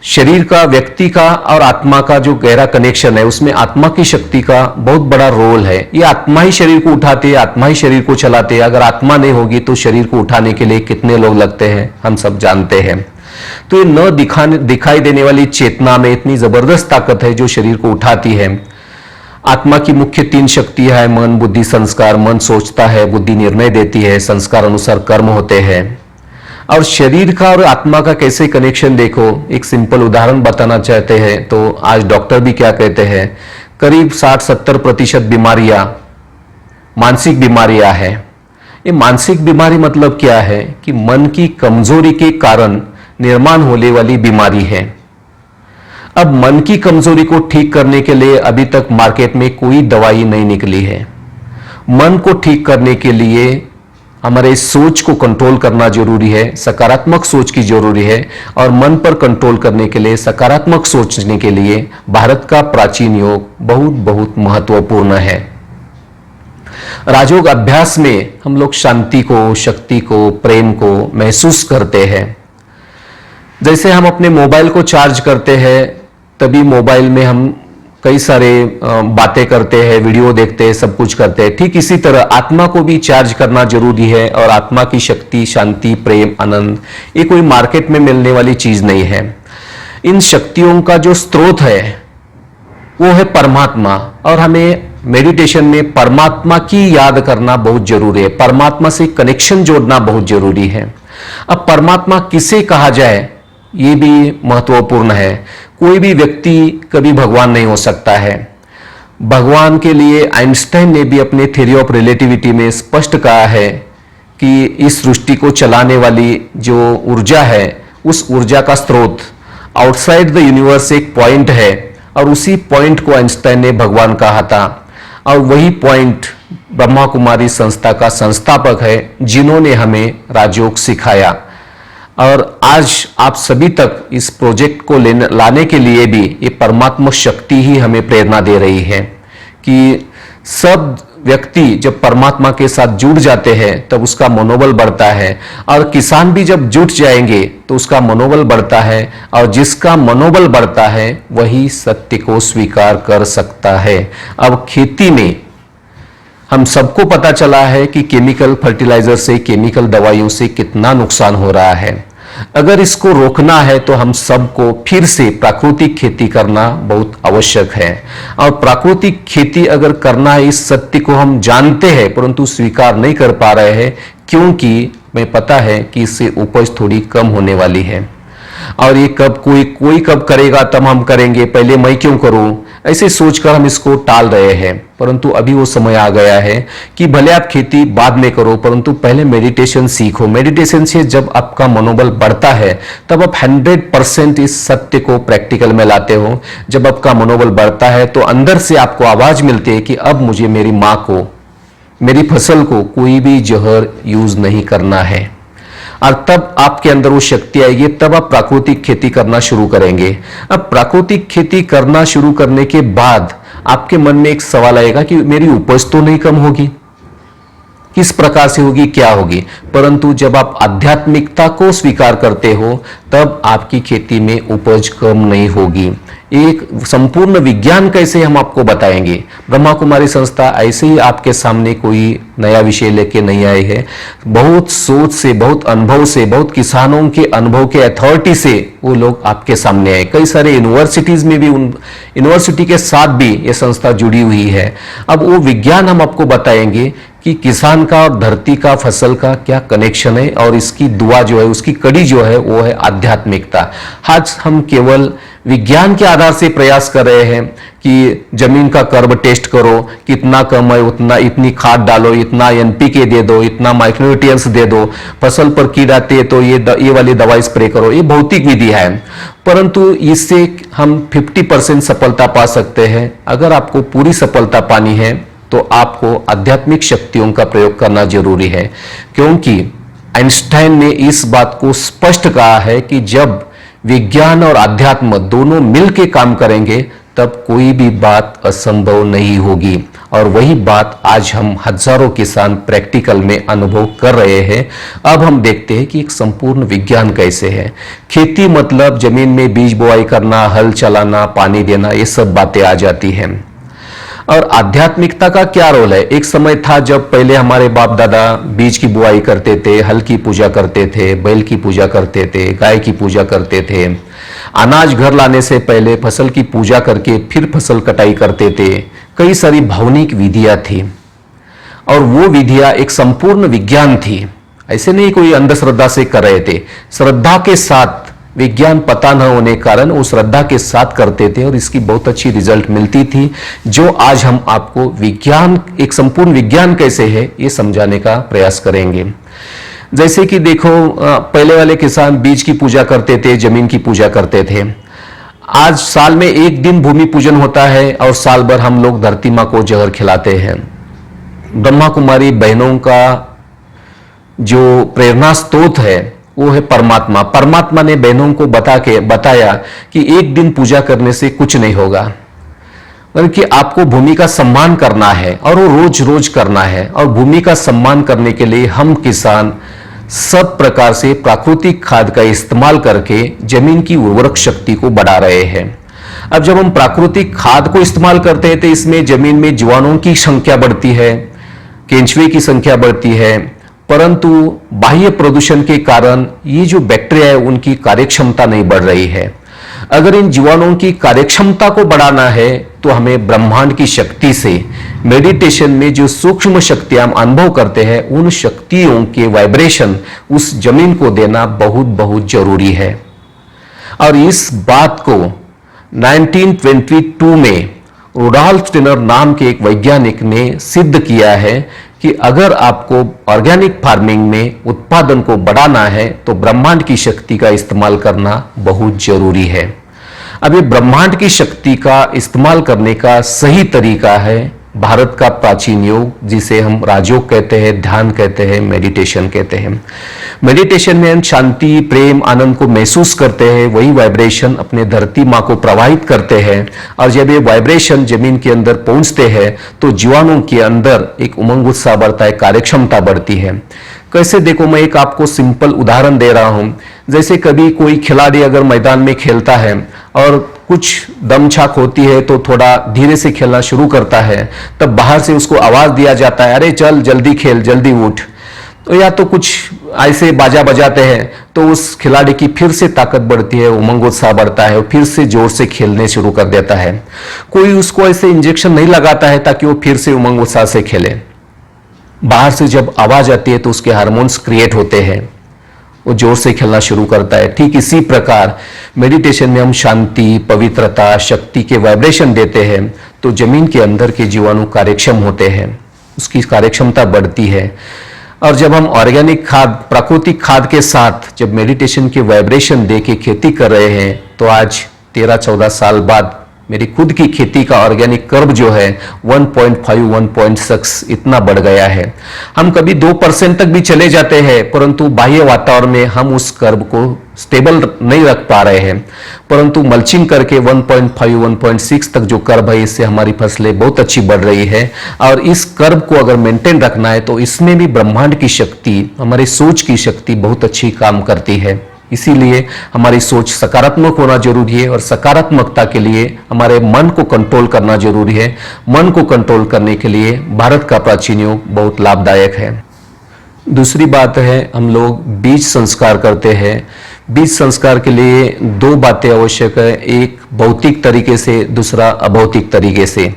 शरीर का, व्यक्ति का और आत्मा का जो गहरा कनेक्शन है, उसमें आत्मा की शक्ति का बहुत बड़ा रोल है। ये आत्मा ही शरीर को उठाती है, आत्मा ही शरीर को चलाती है। अगर आत्मा नहीं होगी तो शरीर को उठाने के लिए कितने लोग लगते हैं, हम सब जानते हैं। तो ये न दिखाई देने वाली चेतना में इतनी जबरदस्त ताकत है जो शरीर को उठाती है। आत्मा की मुख्य 3 शक्तियां हैं, मन, बुद्धि, संस्कार। मन सोचता है, बुद्धि निर्णय देती है, संस्कार अनुसार कर्म होते हैं। और शरीर का और आत्मा का कैसे कनेक्शन देखो, एक सिंपल उदाहरण बताना चाहते हैं तो आज डॉक्टर भी क्या कहते हैं, करीब 60-70% बीमारियां मानसिक बीमारियां हैं। ये मानसिक बीमारी मतलब क्या है कि मन की कमजोरी के कारण निर्माण होने वाली बीमारी है। अब मन की कमजोरी को ठीक करने के लिए अभी तक मार्केट में कोई दवाई नहीं निकली है। मन को ठीक करने के लिए हमारे सोच को कंट्रोल करना जरूरी है, सकारात्मक सोच की जरूरी है। और मन पर कंट्रोल करने के लिए, सकारात्मक सोचने के लिए भारत का प्राचीन योग बहुत बहुत महत्वपूर्ण है। राजयोग अभ्यास में हम लोग शांति को, शक्ति को, प्रेम को महसूस करते हैं। जैसे हम अपने मोबाइल को चार्ज करते हैं तभी मोबाइल में हम कई सारे बातें करते हैं, वीडियो देखते हैं, सब कुछ करते हैं। ठीक इसी तरह आत्मा को भी चार्ज करना जरूरी है। और आत्मा की शक्ति, शांति, प्रेम, आनंद, ये कोई मार्केट में मिलने वाली चीज नहीं है। इन शक्तियों का जो स्रोत है वो है परमात्मा। और हमें मेडिटेशन में परमात्मा की याद करना बहुत जरूरी है, परमात्मा से कनेक्शन जोड़ना बहुत जरूरी है। अब परमात्मा किसे कहा जाए ये भी महत्वपूर्ण है। कोई भी व्यक्ति कभी भगवान नहीं हो सकता है। भगवान के लिए आइंस्टाइन ने भी अपने थ्योरी ऑफ रिलेटिविटी में स्पष्ट कहा है कि इस सृष्टि को चलाने वाली जो ऊर्जा है, उस ऊर्जा का स्रोत आउटसाइड द यूनिवर्स एक पॉइंट है, और उसी पॉइंट को आइंस्टाइन ने भगवान कहा था। और वही पॉइंट ब्रह्मा कुमारी संस्था का संस्थापक है, जिन्होंने हमें राजयोग सिखाया। और आज आप सभी तक इस प्रोजेक्ट को लाने के लिए भी ये परमात्मा शक्ति ही हमें प्रेरणा दे रही है कि सब व्यक्ति जब परमात्मा के साथ जुड़ जाते हैं तब उसका मनोबल बढ़ता है। और किसान भी जब जुट जाएंगे तो उसका मनोबल बढ़ता है। और जिसका मनोबल बढ़ता है वही सत्य को स्वीकार कर सकता है। अब खेती में हम सबको पता चला है कि केमिकल फर्टिलाइजर से, केमिकल दवाइयों से कितना नुकसान हो रहा है। अगर इसको रोकना है तो हम सबको फिर से प्राकृतिक खेती करना बहुत आवश्यक है। और प्राकृतिक खेती अगर करना है, इस सत्य को हम जानते हैं परंतु स्वीकार नहीं कर पा रहे हैं, क्योंकि हमें पता है कि इससे उपज थोड़ी कम होने वाली है। और ये कब कोई कब करेगा तब हम करेंगे, पहले मैं क्यों करूं, ऐसे सोचकर हम इसको टाल रहे हैं। परंतु अभी वो समय आ गया है कि भले आप खेती बाद में करो परंतु पहले मेडिटेशन सीखो। मेडिटेशन से जब आपका मनोबल बढ़ता है तब आप 100% इस सत्य को प्रैक्टिकल में लाते हो। जब आपका मनोबल बढ़ता है तो अंदर से आपको आवाज मिलती है कि अब मुझे मेरी माँ को, मेरी फसल को कोई भी जहर यूज नहीं करना है। और तब आपके अंदर वो शक्ति आएगी, तब आप प्राकृतिक खेती करना शुरू करेंगे। अब प्राकृतिक खेती करना शुरू करने के बाद आपके मन में एक सवाल आएगा कि मेरी उपज तो नहीं कम होगी, किस प्रकार से होगी, क्या होगी। परंतु जब आप आध्यात्मिकता को स्वीकार करते हो तब आपकी खेती में उपज कम नहीं होगी। एक संपूर्ण विज्ञान कैसे हम आपको बताएंगे। ब्रह्मा कुमारी संस्था ऐसे ही आपके सामने कोई नया विषय लेके नहीं आई है। बहुत सोच से, बहुत अनुभव से, बहुत किसानों के अनुभव के अथॉरिटी से वो लोग आपके सामने आए। कई सारे यूनिवर्सिटीज में भी, उन यूनिवर्सिटी के साथ भी ये संस्था जुड़ी हुई है। अब वो विज्ञान हम आपको बताएंगे कि किसान का और धरती का, फसल का क्या कनेक्शन है, और इसकी दुआ जो है, उसकी कड़ी जो है वो है आध्यात्मिकता। आज हम केवल विज्ञान के आधार से प्रयास कर रहे हैं कि जमीन का कर्ब टेस्ट करो, कितना कम है उतना, इतनी खाद डालो, इतना एनपीके दे दो, इतना माइक्रोन्यूट्रिएंट्स दे दो, फसल पर कीड़ा आते है तो ये वाली दवाई स्प्रे करो। ये भौतिक विधि है, परंतु इससे हम 50% सफलता पा सकते हैं। अगर आपको पूरी सफलता पानी है तो आपको आध्यात्मिक शक्तियों का प्रयोग करना जरूरी है, क्योंकि आइंस्टाइन ने इस बात को स्पष्ट कहा है कि जब विज्ञान और अध्यात्म दोनों मिलकर काम करेंगे तब कोई भी बात असंभव नहीं होगी। और वही बात आज हम हजारों किसान प्रैक्टिकल में अनुभव कर रहे हैं। अब हम देखते हैं कि एक संपूर्ण विज्ञान कैसे है। खेती मतलब जमीन में बीज बुआई करना, हल चलाना, पानी देना, ये सब बातें आ जाती हैं। और आध्यात्मिकता का क्या रोल है। एक समय था जब पहले हमारे बाप दादा बीज की बुआई करते थे, हल की पूजा करते थे, बैल की पूजा करते थे, गाय की पूजा करते थे, अनाज घर लाने से पहले फसल की पूजा करके फिर फसल कटाई करते थे। कई सारी भावनिक विधियां थी और वो विधियां एक संपूर्ण विज्ञान थी। ऐसे नहीं कोई अंधश्रद्धा से कर रहे थे, श्रद्धा के साथ। विज्ञान पता न होने कारण वो श्रद्धा के साथ करते थे और इसकी बहुत अच्छी रिजल्ट मिलती थी, जो आज हम आपको विज्ञान, एक संपूर्ण विज्ञान कैसे है ये समझाने का प्रयास करेंगे। जैसे कि देखो, पहले वाले किसान बीज की पूजा करते थे, जमीन की पूजा करते थे। आज साल में एक दिन भूमि पूजन होता है और साल भर हम लोग धरती माँ को जहर खिलाते हैं। ब्रह्मा कुमारी बहनों का जो प्रेरणा स्रोत है वो है परमात्मा। परमात्मा ने बहनों को बताया कि एक दिन पूजा करने से कुछ नहीं होगा, बल्कि आपको भूमि का सम्मान करना है और वो रोज रोज करना है। और भूमि का सम्मान करने के लिए हम किसान सब प्रकार से प्राकृतिक खाद का इस्तेमाल करके जमीन की उर्वरक शक्ति को बढ़ा रहे हैं। अब जब हम प्राकृतिक खाद को इस्तेमाल करते हैं तो इसमें जमीन में जीवाणुओं की संख्या बढ़ती है, केंचुए की संख्या बढ़ती है, परंतु बाह्य प्रदूषण के कारण ये जो बैक्टीरिया है उनकी कार्यक्षमता नहीं बढ़ रही है। अगर इन जीवाणुओं की कार्यक्षमता को बढ़ाना है तो हमें ब्रह्मांड की शक्ति से, मेडिटेशन में जो सूक्ष्म शक्तियां हम अनुभव करते हैं, उन शक्तियों के वाइब्रेशन उस जमीन को देना बहुत बहुत जरूरी है। और इस बात को 1922 में रुडॉल्फ स्टेनर नाम के एक वैज्ञानिक ने सिद्ध किया है कि अगर आपको ऑर्गेनिक फार्मिंग में उत्पादन को बढ़ाना है तो ब्रह्मांड की शक्ति का इस्तेमाल करना बहुत जरूरी है। अब ये ब्रह्मांड की शक्ति का इस्तेमाल करने का सही तरीका है भारत का प्राचीन योग, जिसे हम राजयोग कहते हैं, ध्यान कहते हैं, मेडिटेशन कहते हैं। मेडिटेशन में हम शांति, प्रेम, आनंद को महसूस करते हैं, वही वाइब्रेशन अपने धरती माँ को प्रवाहित करते हैं। और जब ये वाइब्रेशन जमीन के अंदर पहुंचते हैं तो जीवाणुओं के अंदर एक उमंग उत्साह बढ़ता है, कार्यक्षमता बढ़ती है। कैसे, देखो मैं एक आपको सिंपल उदाहरण दे रहा हूं। जैसे कभी कोई खिलाड़ी अगर मैदान में खेलता है और कुछ दम छाक होती है तो थोड़ा धीरे से खेलना शुरू करता है, तब बाहर से उसको आवाज दिया जाता है, अरे चल जल्दी खेल, जल्दी उठ। तो या तो कुछ ऐसे बाजा बजाते हैं तो उस खिलाड़ी की फिर से ताकत बढ़ती है, उमंग उत्साह बढ़ता है, फिर से जोर से खेलने शुरू कर देता है। कोई उसको ऐसे इंजेक्शन नहीं लगाता है ताकि वो फिर से उमंग उत्साह से खेले। बाहर से जब आवाज आती है तो उसके हार्मोन्स क्रिएट होते हैं, वो जोर से खेलना शुरू करता है। ठीक इसी प्रकार मेडिटेशन में हम शांति, पवित्रता, शक्ति के वाइब्रेशन देते हैं तो जमीन के अंदर के जीवाणु कार्यक्षम होते हैं, उसकी कार्यक्षमता बढ़ती है। और जब हम ऑर्गेनिक खाद, प्राकृतिक खाद के साथ जब मेडिटेशन के वाइब्रेशन दे के खेती कर रहे हैं तो आज 13-14 साल बाद मेरी खुद की खेती का ऑर्गेनिक कर्व जो है 1.5-1.6 इतना बढ़ गया है। हम कभी 2% तक भी चले जाते हैं, परंतु बाह्य वातावरण में हम उस कर्व को स्टेबल नहीं रख पा रहे हैं, परंतु मल्चिंग करके 1.5-1.6 तक जो कर्व है, इससे हमारी फसलें बहुत अच्छी बढ़ रही है। और इस कर्व को अगर मेंटेन रखना है तो इसमें भी ब्रह्मांड की शक्ति, हमारी सोच की शक्ति बहुत अच्छी काम करती है। इसीलिए हमारी सोच सकारात्मक होना जरूरी है और सकारात्मकता के लिए हमारे मन को कंट्रोल करना जरूरी है। मन को कंट्रोल करने के लिए भारत का प्राचीन योग बहुत लाभदायक है। दूसरी बात है, हम लोग बीज संस्कार करते हैं। बीज संस्कार के लिए 2 बातें आवश्यक है, एक भौतिक तरीके से, दूसरा अभौतिक तरीके से।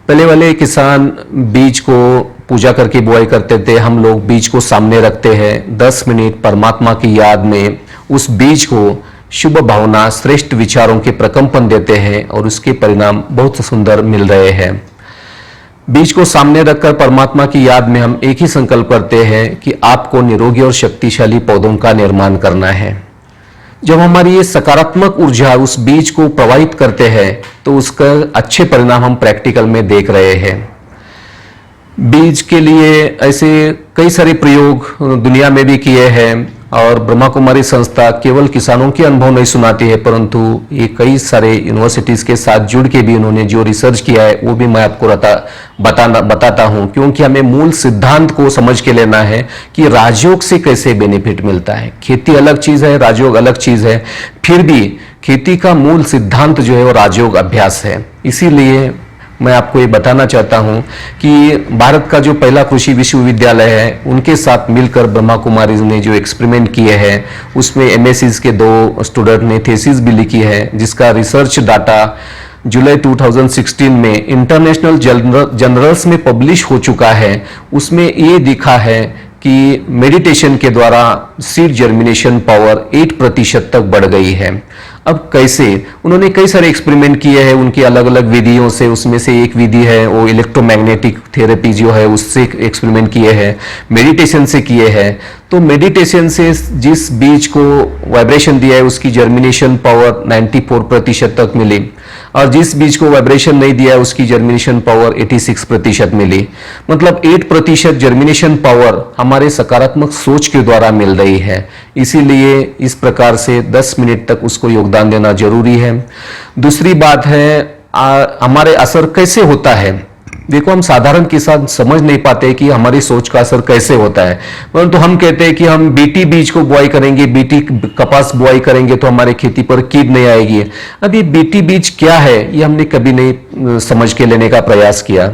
पहले वाले किसान बीज को पूजा करके बुआई करते थे, हम लोग बीज को सामने रखते हैं, 10 मिनट परमात्मा की याद में उस बीज को शुभ भावना, श्रेष्ठ विचारों के प्रकंपन देते हैं और उसके परिणाम बहुत सुंदर मिल रहे हैं। बीज को सामने रखकर परमात्मा की याद में हम एक ही संकल्प करते हैं कि आपको निरोगी और शक्तिशाली पौधों का निर्माण करना है। जब हमारी ये सकारात्मक ऊर्जा उस बीज को प्रवाहित करते हैं तो उसका अच्छे परिणाम हम प्रैक्टिकल में देख रहे हैं। बीज के लिए ऐसे कई सारे प्रयोग दुनिया में भी किए हैं और ब्रह्मा कुमारी संस्था केवल किसानों के अनुभव नहीं सुनाती है, परंतु ये कई सारे यूनिवर्सिटीज के साथ जुड़ के भी उन्होंने जो रिसर्च किया है वो भी मैं आपको बताता हूं, क्योंकि हमें मूल सिद्धांत को समझ के लेना है कि राजयोग से कैसे बेनिफिट मिलता है। खेती अलग चीज है, राजयोग अलग चीज है, फिर भी खेती का मूल सिद्धांत जो है वो राजयोग अभ्यास है। इसीलिए मैं आपको ये बताना चाहता हूं कि भारत का जो पहला कृषि विश्वविद्यालय है, उनके साथ मिलकर ब्रह्मा कुमारी ने जो एक्सपेरिमेंट किए हैं उसमें एमएससीज के 2 स्टूडेंट ने थीसिस भी लिखी है, जिसका रिसर्च डाटा जुलाई 2016 में इंटरनेशनल जर्नल्स में पब्लिश हो चुका है। उसमें ये दिखा है कि मेडिटेशन के द्वारा सीड जर्मिनेशन पावर 8% तक बढ़ गई है। अब कैसे? उन्होंने कई सारे एक्सपेरिमेंट किए हैं उनकी अलग अलग विधियों से। उसमें से एक विधि है वो इलेक्ट्रोमैग्नेटिक थेरेपी जो है उससे एक्सपेरिमेंट किए हैं, मेडिटेशन से किए हैं। तो मेडिटेशन से जिस बीज को वाइब्रेशन दिया है उसकी जर्मिनेशन पावर 94% तक मिली, और जिस बीज को वाइब्रेशन नहीं दिया है उसकी जर्मिनेशन पावर 86% मिली। मतलब 8% जर्मिनेशन पावर हमारे सकारात्मक सोच के द्वारा मिल रही है। इसीलिए इस प्रकार से 10 मिनट तक उसको योगदान देना जरूरी है। दूसरी बात है हमारे असर कैसे होता है। देखो, हम साधारण किसान समझ नहीं पाते कि हमारी सोच का असर कैसे होता है, परंतु हम कहते हैं कि हम बीटी बीज को बुआई करेंगे, बीटी कपास बुआई करेंगे तो हमारे खेती पर कीड नहीं आएगी। अब ये बीटी बीज क्या है ये हमने कभी नहीं समझ के लेने का प्रयास किया।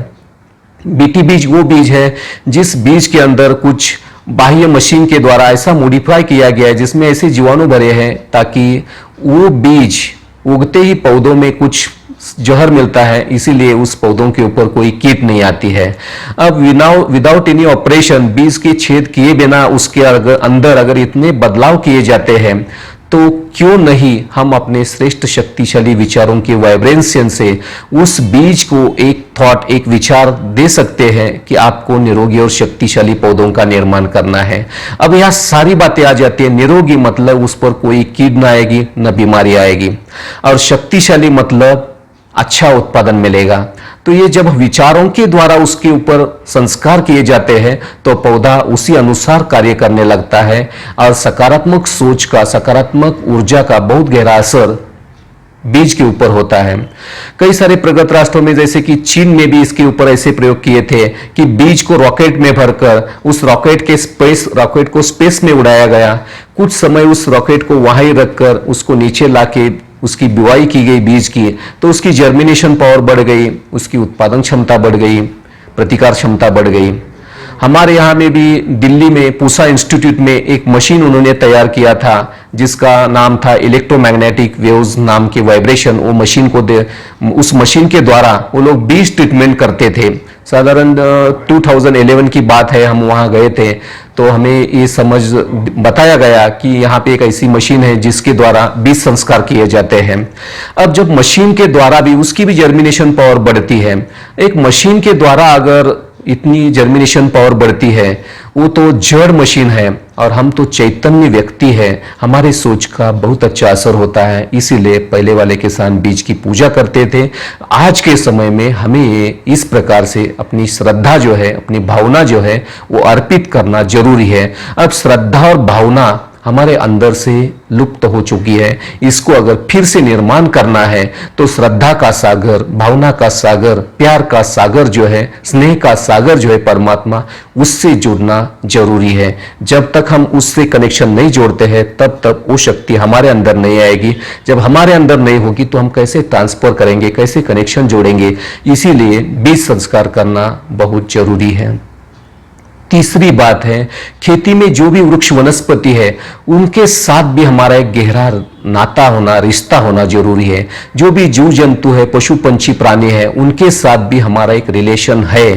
बीटी बीज वो बीज है जिस बीज के अंदर कुछ बाह्य मशीन के द्वारा ऐसा मॉडिफाई किया गया है जिसमें ऐसे जीवाणु भरे हैं ताकि वो बीज उगते ही पौधों में कुछ जहर मिलता है, इसीलिए उस पौधों के ऊपर कोई कीट नहीं आती है। अब विदाउट एनी ऑपरेशन बीज के छेद किए बिना उसके अंदर अगर इतने बदलाव किए जाते हैं तो क्यों नहीं हम अपने श्रेष्ठ शक्तिशाली विचारों के वाइब्रेशन से उस बीज को एक थॉट, एक विचार दे सकते हैं कि आपको निरोगी और शक्तिशाली पौधों का निर्माण करना है। अब यहां सारी बातें आ जाती है। निरोगी मतलब उस पर कोई कीड ना आएगी, न बीमारी आएगी, और शक्तिशाली मतलब अच्छा उत्पादन मिलेगा। तो ये जब विचारों के द्वारा उसके ऊपर संस्कार किए जाते हैं तो पौधा उसी अनुसार कार्य करने लगता है और सकारात्मक सोच का, सकारात्मक ऊर्जा का बहुत गहरा असर बीज के ऊपर होता है। कई सारे प्रगत राष्ट्रों में जैसे कि चीन में भी इसके ऊपर ऐसे प्रयोग किए थे कि बीज को रॉकेट में भरकर उस रॉकेट को स्पेस में उड़ाया गया। कुछ समय उस रॉकेट को वहां ही रखकर उसको नीचे लाके उसकी बुआई की गई बीज की, तो उसकी जर्मिनेशन पावर बढ़ गई, उसकी उत्पादन क्षमता बढ़ गई, प्रतिकार क्षमता बढ़ गई। हमारे यहाँ में भी दिल्ली में पूसा इंस्टीट्यूट में एक मशीन उन्होंने तैयार किया था जिसका नाम था इलेक्ट्रोमैग्नेटिक वेव्स नाम के वाइब्रेशन। वो मशीन को उस मशीन के द्वारा वो लोग बीज ट्रीटमेंट करते थे। साधारण 2011 की बात है, हम वहाँ गए थे तो हमें ये समझ बताया गया कि यहाँ पे एक ऐसी मशीन है जिसके द्वारा बीज संस्कार किए जाते हैं। अब जब मशीन के द्वारा भी उसकी भी जर्मिनेशन पावर बढ़ती है, एक मशीन के द्वारा अगर इतनी जर्मिनेशन पावर बढ़ती है, वो तो जड़ मशीन है और हम तो चैतन्य व्यक्ति है, हमारे सोच का बहुत अच्छा असर होता है। इसीलिए पहले वाले किसान बीज की पूजा करते थे। आज के समय में हमें ये इस प्रकार से अपनी श्रद्धा जो है, अपनी भावना जो है वो अर्पित करना जरूरी है। अब श्रद्धा और भावना हमारे अंदर से लुप्त हो चुकी है, इसको अगर फिर से निर्माण करना है तो श्रद्धा का सागर, भावना का सागर, प्यार का सागर जो है, स्नेह का सागर जो है परमात्मा, उससे जुड़ना जरूरी है। जब तक हम उससे कनेक्शन नहीं जोड़ते हैं तब तक वो शक्ति हमारे अंदर नहीं आएगी। जब हमारे अंदर नहीं होगी तो हम कैसे ट्रांसफर करेंगे, कैसे कनेक्शन जोड़ेंगे। इसीलिए बीज संस्कार करना बहुत जरूरी है। तीसरी बात है, खेती में जो भी वृक्ष वनस्पति है उनके साथ भी हमारा एक गहरा नाता होना, रिश्ता होना जरूरी है। जो भी जीव जंतु है, पशु पंछी प्राणी है, उनके साथ भी हमारा एक रिलेशन है।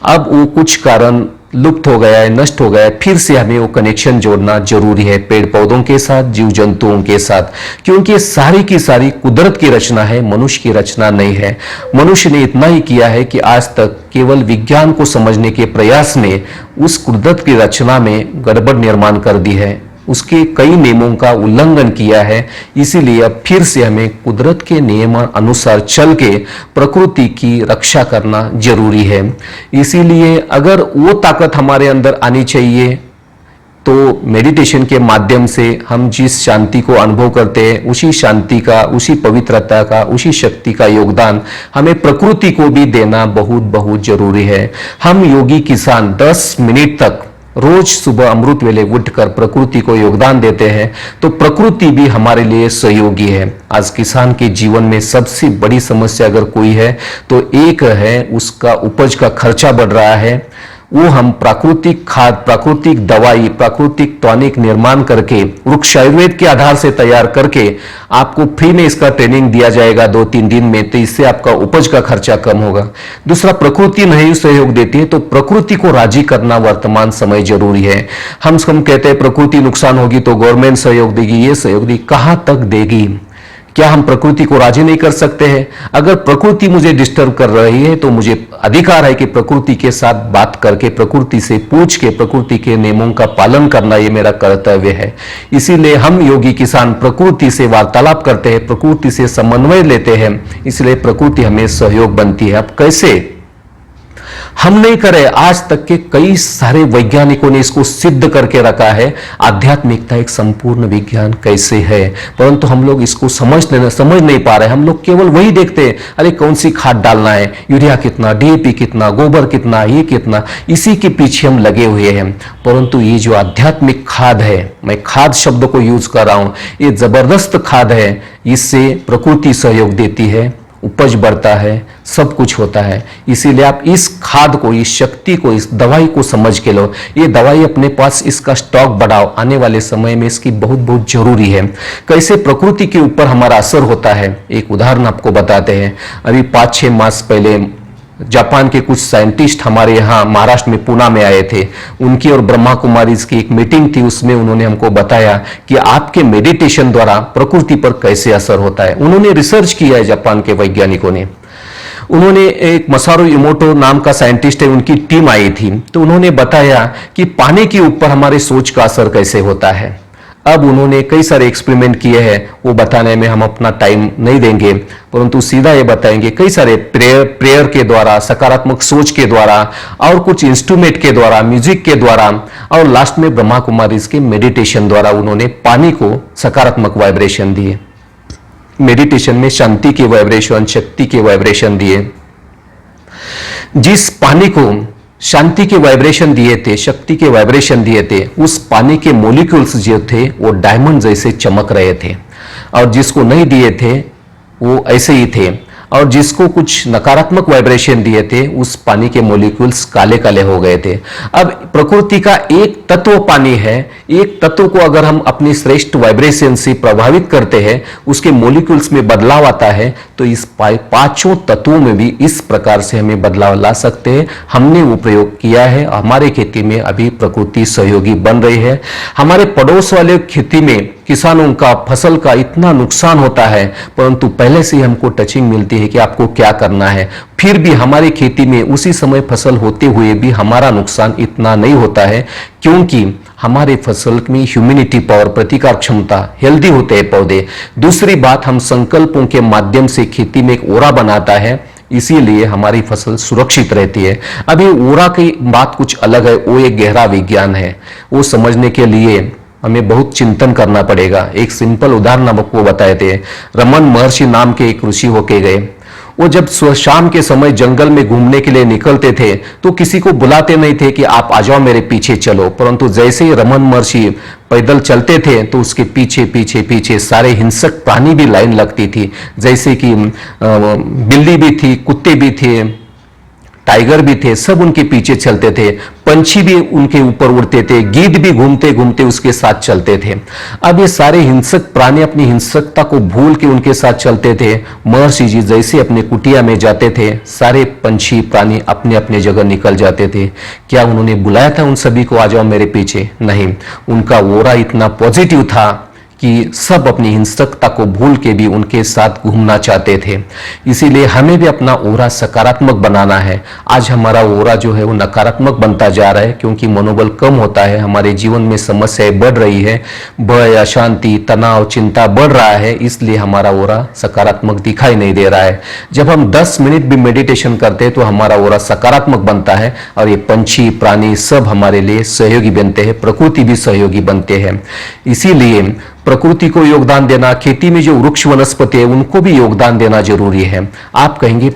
अब वो कुछ कारण लुप्त हो गया है, नष्ट हो गया है, फिर से हमें वो कनेक्शन जोड़ना जरूरी है पेड़ पौधों के साथ, जीव जंतुओं के साथ, क्योंकि ये सारी की सारी कुदरत की रचना है, मनुष्य की रचना नहीं है। मनुष्य ने इतना ही किया है कि आज तक केवल विज्ञान को समझने के प्रयास में उस कुदरत की रचना में गड़बड़ निर्माण कर दी है, उसके कई नियमों का उल्लंघन किया है। इसीलिए अब फिर से हमें कुदरत के नियम अनुसार चल के प्रकृति की रक्षा करना जरूरी है। इसीलिए अगर वो ताकत हमारे अंदर आनी चाहिए तो मेडिटेशन के माध्यम से हम जिस शांति को अनुभव करते हैं, उसी शांति का, उसी पवित्रता का, उसी शक्ति का योगदान हमें प्रकृति को भी देना बहुत बहुत जरूरी है। हम योगी किसान 10 मिनट तक रोज सुबह अमृत वेले उठकर प्रकृति को योगदान देते हैं तो प्रकृति भी हमारे लिए सहयोगी है। आज किसान के जीवन में सबसे बड़ी समस्या अगर कोई है तो एक है, उसका उपज का खर्चा बढ़ रहा है। वो हम प्राकृतिक खाद, प्राकृतिक दवाई, प्राकृतिक टॉनिक निर्माण करके वृक्ष आयुर्वेद के आधार से तैयार करके आपको फ्री में इसका ट्रेनिंग दिया जाएगा 2-3 दिन में, तो इससे आपका उपज का खर्चा कम होगा। दूसरा, प्रकृति नहीं सहयोग देती है तो प्रकृति को राजी करना वर्तमान समय जरूरी है। हम कहते हैं प्रकृति नुकसान होगी तो गवर्नमेंट सहयोग देगी, ये सहयोग देगी, कहां तक देगी? क्या हम प्रकृति को राजी नहीं कर सकते हैं? अगर प्रकृति मुझे डिस्टर्ब कर रही है तो मुझे अधिकार है कि प्रकृति के साथ बात करके, प्रकृति से पूछ के, प्रकृति के नियमों का पालन करना ये मेरा कर्तव्य है। इसीलिए हम योगी किसान प्रकृति से वार्तालाप करते हैं, प्रकृति से समन्वय लेते हैं, इसलिए प्रकृति हमें सहयोग बनती है। अब कैसे? हम नहीं करे, आज तक के कई सारे वैज्ञानिकों ने इसको सिद्ध करके रखा है आध्यात्मिकता एक संपूर्ण विज्ञान कैसे है, परंतु हम लोग इसको समझ नहीं पा रहे। हम लोग केवल वही देखते हैं, अरे कौन सी खाद डालना है, यूरिया कितना, डीएपी कितना, गोबर कितना, ये कितना, इसी के पीछे हम लगे हुए हैं। परंतु ये जो आध्यात्मिक खाद है, मैं खाद शब्द को यूज कर रहा हूं, ये जबरदस्त खाद है। इससे प्रकृति सहयोग देती है, उपज बढ़ता है, सब कुछ होता है। इसीलिए आप इस खाद को, इस शक्ति को, इस दवाई को समझ के लो। ये दवाई अपने पास, इसका स्टॉक बढ़ाओ, आने वाले समय में इसकी बहुत बहुत जरूरी है। कैसे प्रकृति के ऊपर हमारा असर होता है, एक उदाहरण आपको बताते हैं। अभी 5-6 मास पहले जापान के कुछ साइंटिस्ट हमारे यहाँ महाराष्ट्र में पूना में आए थे। उनकी और ब्रह्मा कुमारी की एक मीटिंग थी, उसमें उन्होंने हमको बताया कि आपके मेडिटेशन द्वारा प्रकृति पर कैसे असर होता है। उन्होंने रिसर्च किया है, जापान के वैज्ञानिकों ने। उन्होंने एक मसारू इमोटो नाम का साइंटिस्ट है, उनकी टीम आई थी, तो उन्होंने बताया कि पानी के ऊपर हमारे सोच का असर कैसे होता है। अब उन्होंने कई सारे एक्सपेरिमेंट किए हैं, वो बताने में हम अपना टाइम नहीं देंगे, परंतु सीधा ये बताएंगे कई सारे प्रेयर के द्वारा, सकारात्मक सोच के द्वारा, और कुछ इंस्ट्रूमेंट के द्वारा, म्यूजिक के द्वारा, और लास्ट में ब्रह्मा कुमारी के मेडिटेशन द्वारा उन्होंने पानी को सकारात्मक वाइब्रेशन दिए। मेडिटेशन में शांति के वाइब्रेशन, शक्ति के वाइब्रेशन दिए। जिस पानी को शांति के वाइब्रेशन दिए थे, शक्ति के वाइब्रेशन दिए थे, उस पानी के मॉलिक्यूल्स जो थे वो डायमंड जैसे चमक रहे थे। और जिसको नहीं दिए थे वो ऐसे ही थे, और जिसको कुछ नकारात्मक वाइब्रेशन दिए थे उस पानी के मॉलिक्यूल्स काले काले हो गए थे। अब प्रकृति का एक तत्व पानी है, एक तत्व को अगर हम अपनी श्रेष्ठ वाइब्रेशन से प्रभावित करते हैं, उसके मॉलिक्यूल्स में बदलाव आता है, तो इस पांचों तत्वों में भी इस प्रकार से हमें बदलाव ला सकते हैं। हमने वो प्रयोग किया है, हमारे खेती में अभी प्रकृति सहयोगी बन रही है। हमारे पड़ोस वाले खेती में किसानों का फसल का इतना नुकसान होता है, परंतु पहले से ही हमको टचिंग मिलती है कि आपको क्या करना है, फिर भी हमारी खेती में उसी समय फसल होते हुए भी हमारा नुकसान इतना नहीं होता है, क्योंकि हमारे फसल में ह्यूमिनिटी पावर, प्रतिकार क्षमता, हेल्दी होते हैं पौधे। दूसरी बात, हम संकल्पों के माध्यम से खेती में एक ओरा बनाता है, इसीलिए हमारी फसल सुरक्षित रहती है। अभी ओरा की बात कुछ अलग है, वो एक गहरा विज्ञान है, वो समझने के लिए हमें बहुत चिंतन करना पड़ेगा। एक सिंपल उदाहरण आपको बताए थे। रमन महर्षि नाम के एक ऋषि होके गए, वो जब शाम के समय जंगल में घूमने के लिए निकलते थे तो किसी को बुलाते नहीं थे कि आप आ जाओ मेरे पीछे चलो, परंतु जैसे ही रमन महर्षि पैदल चलते थे तो उसके पीछे पीछे पीछे सारे हिंसक प्राणी भी लाइन लगती थी, जैसे कि बिल्ली भी थी, कुत्ते भी थे, टाइगर भी थे, सब उनके पीछे चलते थे, पंछी भी उनके ऊपर उड़ते थे, गिद्ध भी घूमते घूमते उसके साथ चलते थे। अब ये सारे हिंसक प्राणी अपनी हिंसकता को भूल के उनके साथ चलते थे। महर्षि जी जैसे अपने कुटिया में जाते थे, सारे पंछी प्राणी अपने अपने जगह निकल जाते थे। क्या उन्होंने बुलाया था उन सभी को आ जाओ मेरे पीछे? नहीं, उनका ओरा इतना पॉजिटिव था कि सब अपनी हिंसकता को भूल के भी उनके साथ घूमना चाहते थे। इसीलिए हमें भी अपना ओरा सकारात्मक बनाना है। आज हमारा ओरा जो है वो नकारात्मक बनता जा रहा है, क्योंकि मनोबल कम होता है, हमारे जीवन में समस्याएं बढ़ रही है, भय, अशांति, तनाव, चिंता बढ़ रहा है, इसलिए हमारा ओरा सकारात्मक दिखाई नहीं दे रहा है। जब हम 10 मिनट भी मेडिटेशन करते हैं तो हमारा ओरा सकारात्मक बनता है, और ये पंछी प्राणी सब हमारे लिए सहयोगी बनते हैं, प्रकृति भी सहयोगी बनते हैं। इसीलिए प्रकृति को योगदान देना, खेती में जो वृक्ष वनस्पति है उनको भी योगदान देना जरूरी है। आप कहेंगे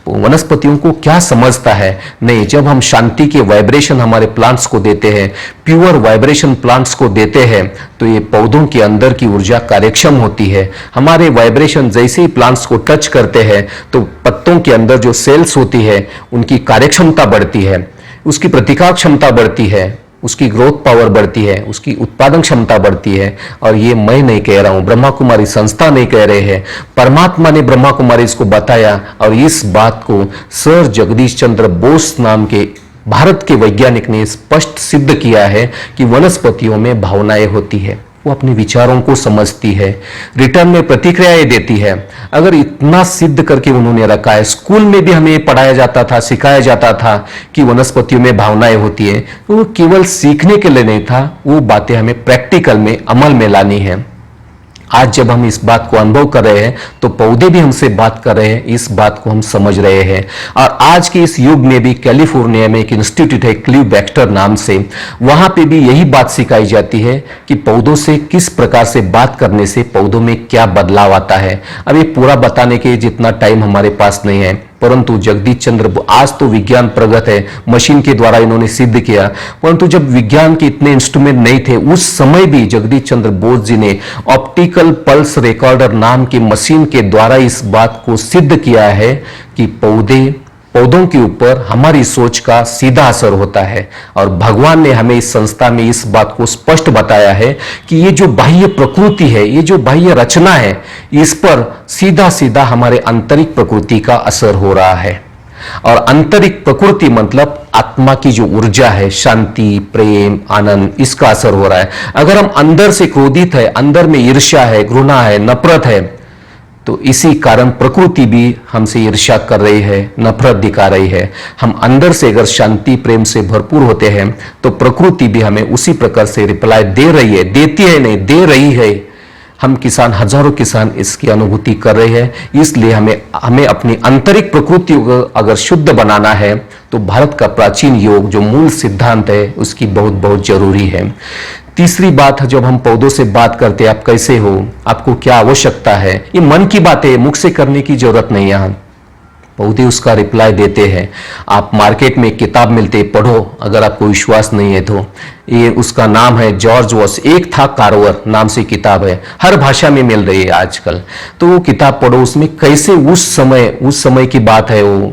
वनस्पतियों को क्या समझता है? नहीं, जब हम शांति के वाइब्रेशन हमारे प्लांट्स को देते हैं, प्योर वाइब्रेशन प्लांट्स को देते हैं, तो ये पौधों के अंदर की ऊर्जा कार्यक्षम होती है। हमारे वाइब्रेशन जैसे ही प्लांट्स को टच करते हैं तो पत्तों के अंदर जो सेल्स होती है उनकी कार्यक्षमता बढ़ती है, उसकी प्रतिकार क्षमता बढ़ती है, उसकी ग्रोथ पावर बढ़ती है, उसकी उत्पादन क्षमता बढ़ती है। और ये मैं नहीं कह रहा हूं, ब्रह्मा कुमारी संस्था नहीं कह रहे हैं, परमात्मा ने ब्रह्मा कुमारी इसको बताया, और इस बात को सर जगदीश चंद्र बोस नाम के भारत के वैज्ञानिक ने स्पष्ट सिद्ध किया है कि वनस्पतियों में भावनाएं होती है, वो अपने विचारों को समझती है, रिटर्न में प्रतिक्रियाएं देती है। अगर इतना सिद्ध करके उन्होंने रखा है, स्कूल में भी हमें पढ़ाया जाता था, सिखाया जाता था कि वनस्पतियों में भावनाएं होती है, तो वो केवल सीखने के लिए नहीं था, वो बातें हमें प्रैक्टिकल में अमल में लानी है। आज जब हम इस बात को अनुभव कर रहे हैं तो पौधे भी हमसे बात कर रहे हैं, इस बात को हम समझ रहे हैं। और आज के इस युग में भी कैलिफोर्निया में एक इंस्टीट्यूट है क्लीव बैक्स्टर नाम से, वहां पे भी यही बात सिखाई जाती है कि पौधों से किस प्रकार से बात करने से पौधों में क्या बदलाव आता है। अब ये पूरा बताने के जितना टाइम हमारे पास नहीं है, परंतु जगदीश चंद्र, आज तो विज्ञान प्रगत है, मशीन के द्वारा इन्होंने सिद्ध किया, परंतु जब विज्ञान के इतने इंस्ट्रूमेंट नहीं थे उस समय भी जगदीश चंद्र बोस जी ने ऑप्टिकल पल्स रिकॉर्डर नाम की मशीन के द्वारा इस बात को सिद्ध किया है कि पौधों के ऊपर हमारी सोच का सीधा असर होता है। और भगवान ने हमें इस संस्था में इस बात को स्पष्ट बताया है कि ये जो बाह्य प्रकृति है, ये जो बाह्य रचना है, इस पर सीधा सीधा हमारे आंतरिक प्रकृति का असर हो रहा है। और आंतरिक प्रकृति मतलब आत्मा की जो ऊर्जा है, शांति, प्रेम, आनंद, इसका असर हो रहा है। अगर हम अंदर से क्रोधित है, अंदर में ईर्ष्या है, घृणा है, नफरत है, तो इसी कारण प्रकृति भी हमसे ईर्ष्या कर रही है, नफरत दिखा रही है। हम अंदर से अगर शांति प्रेम से भरपूर होते हैं तो प्रकृति भी हमें उसी प्रकार से रिप्लाई दे रही है, देती है नहीं, दे रही है। हम किसान, हजारों किसान इसकी अनुभूति कर रहे हैं। इसलिए हमें अपनी आंतरिक प्रकृति को अगर शुद्ध बनाना है तो भारत का प्राचीन योग जो मूल सिद्धांत है उसकी बहुत बहुत जरूरी है। तीसरी बात, जब हम पौधों से बात करते हैं, आप कैसे हो, आपको क्या आवश्यकता है, ये मन की बात है, मुख से करने की जरूरत नहीं है। यहाँ पौधे उसका रिप्लाई देते हैं। आप मार्केट में किताब मिलते, पढ़ो, अगर आपको विश्वास नहीं है तो ये उसका नाम है जॉर्ज वॉश, एक था कार्वर नाम से किताब है, हर भाषा में मिल रही है आजकल। तो वो किताब पढ़ो, उसमें कैसे उस समय की बात है, वो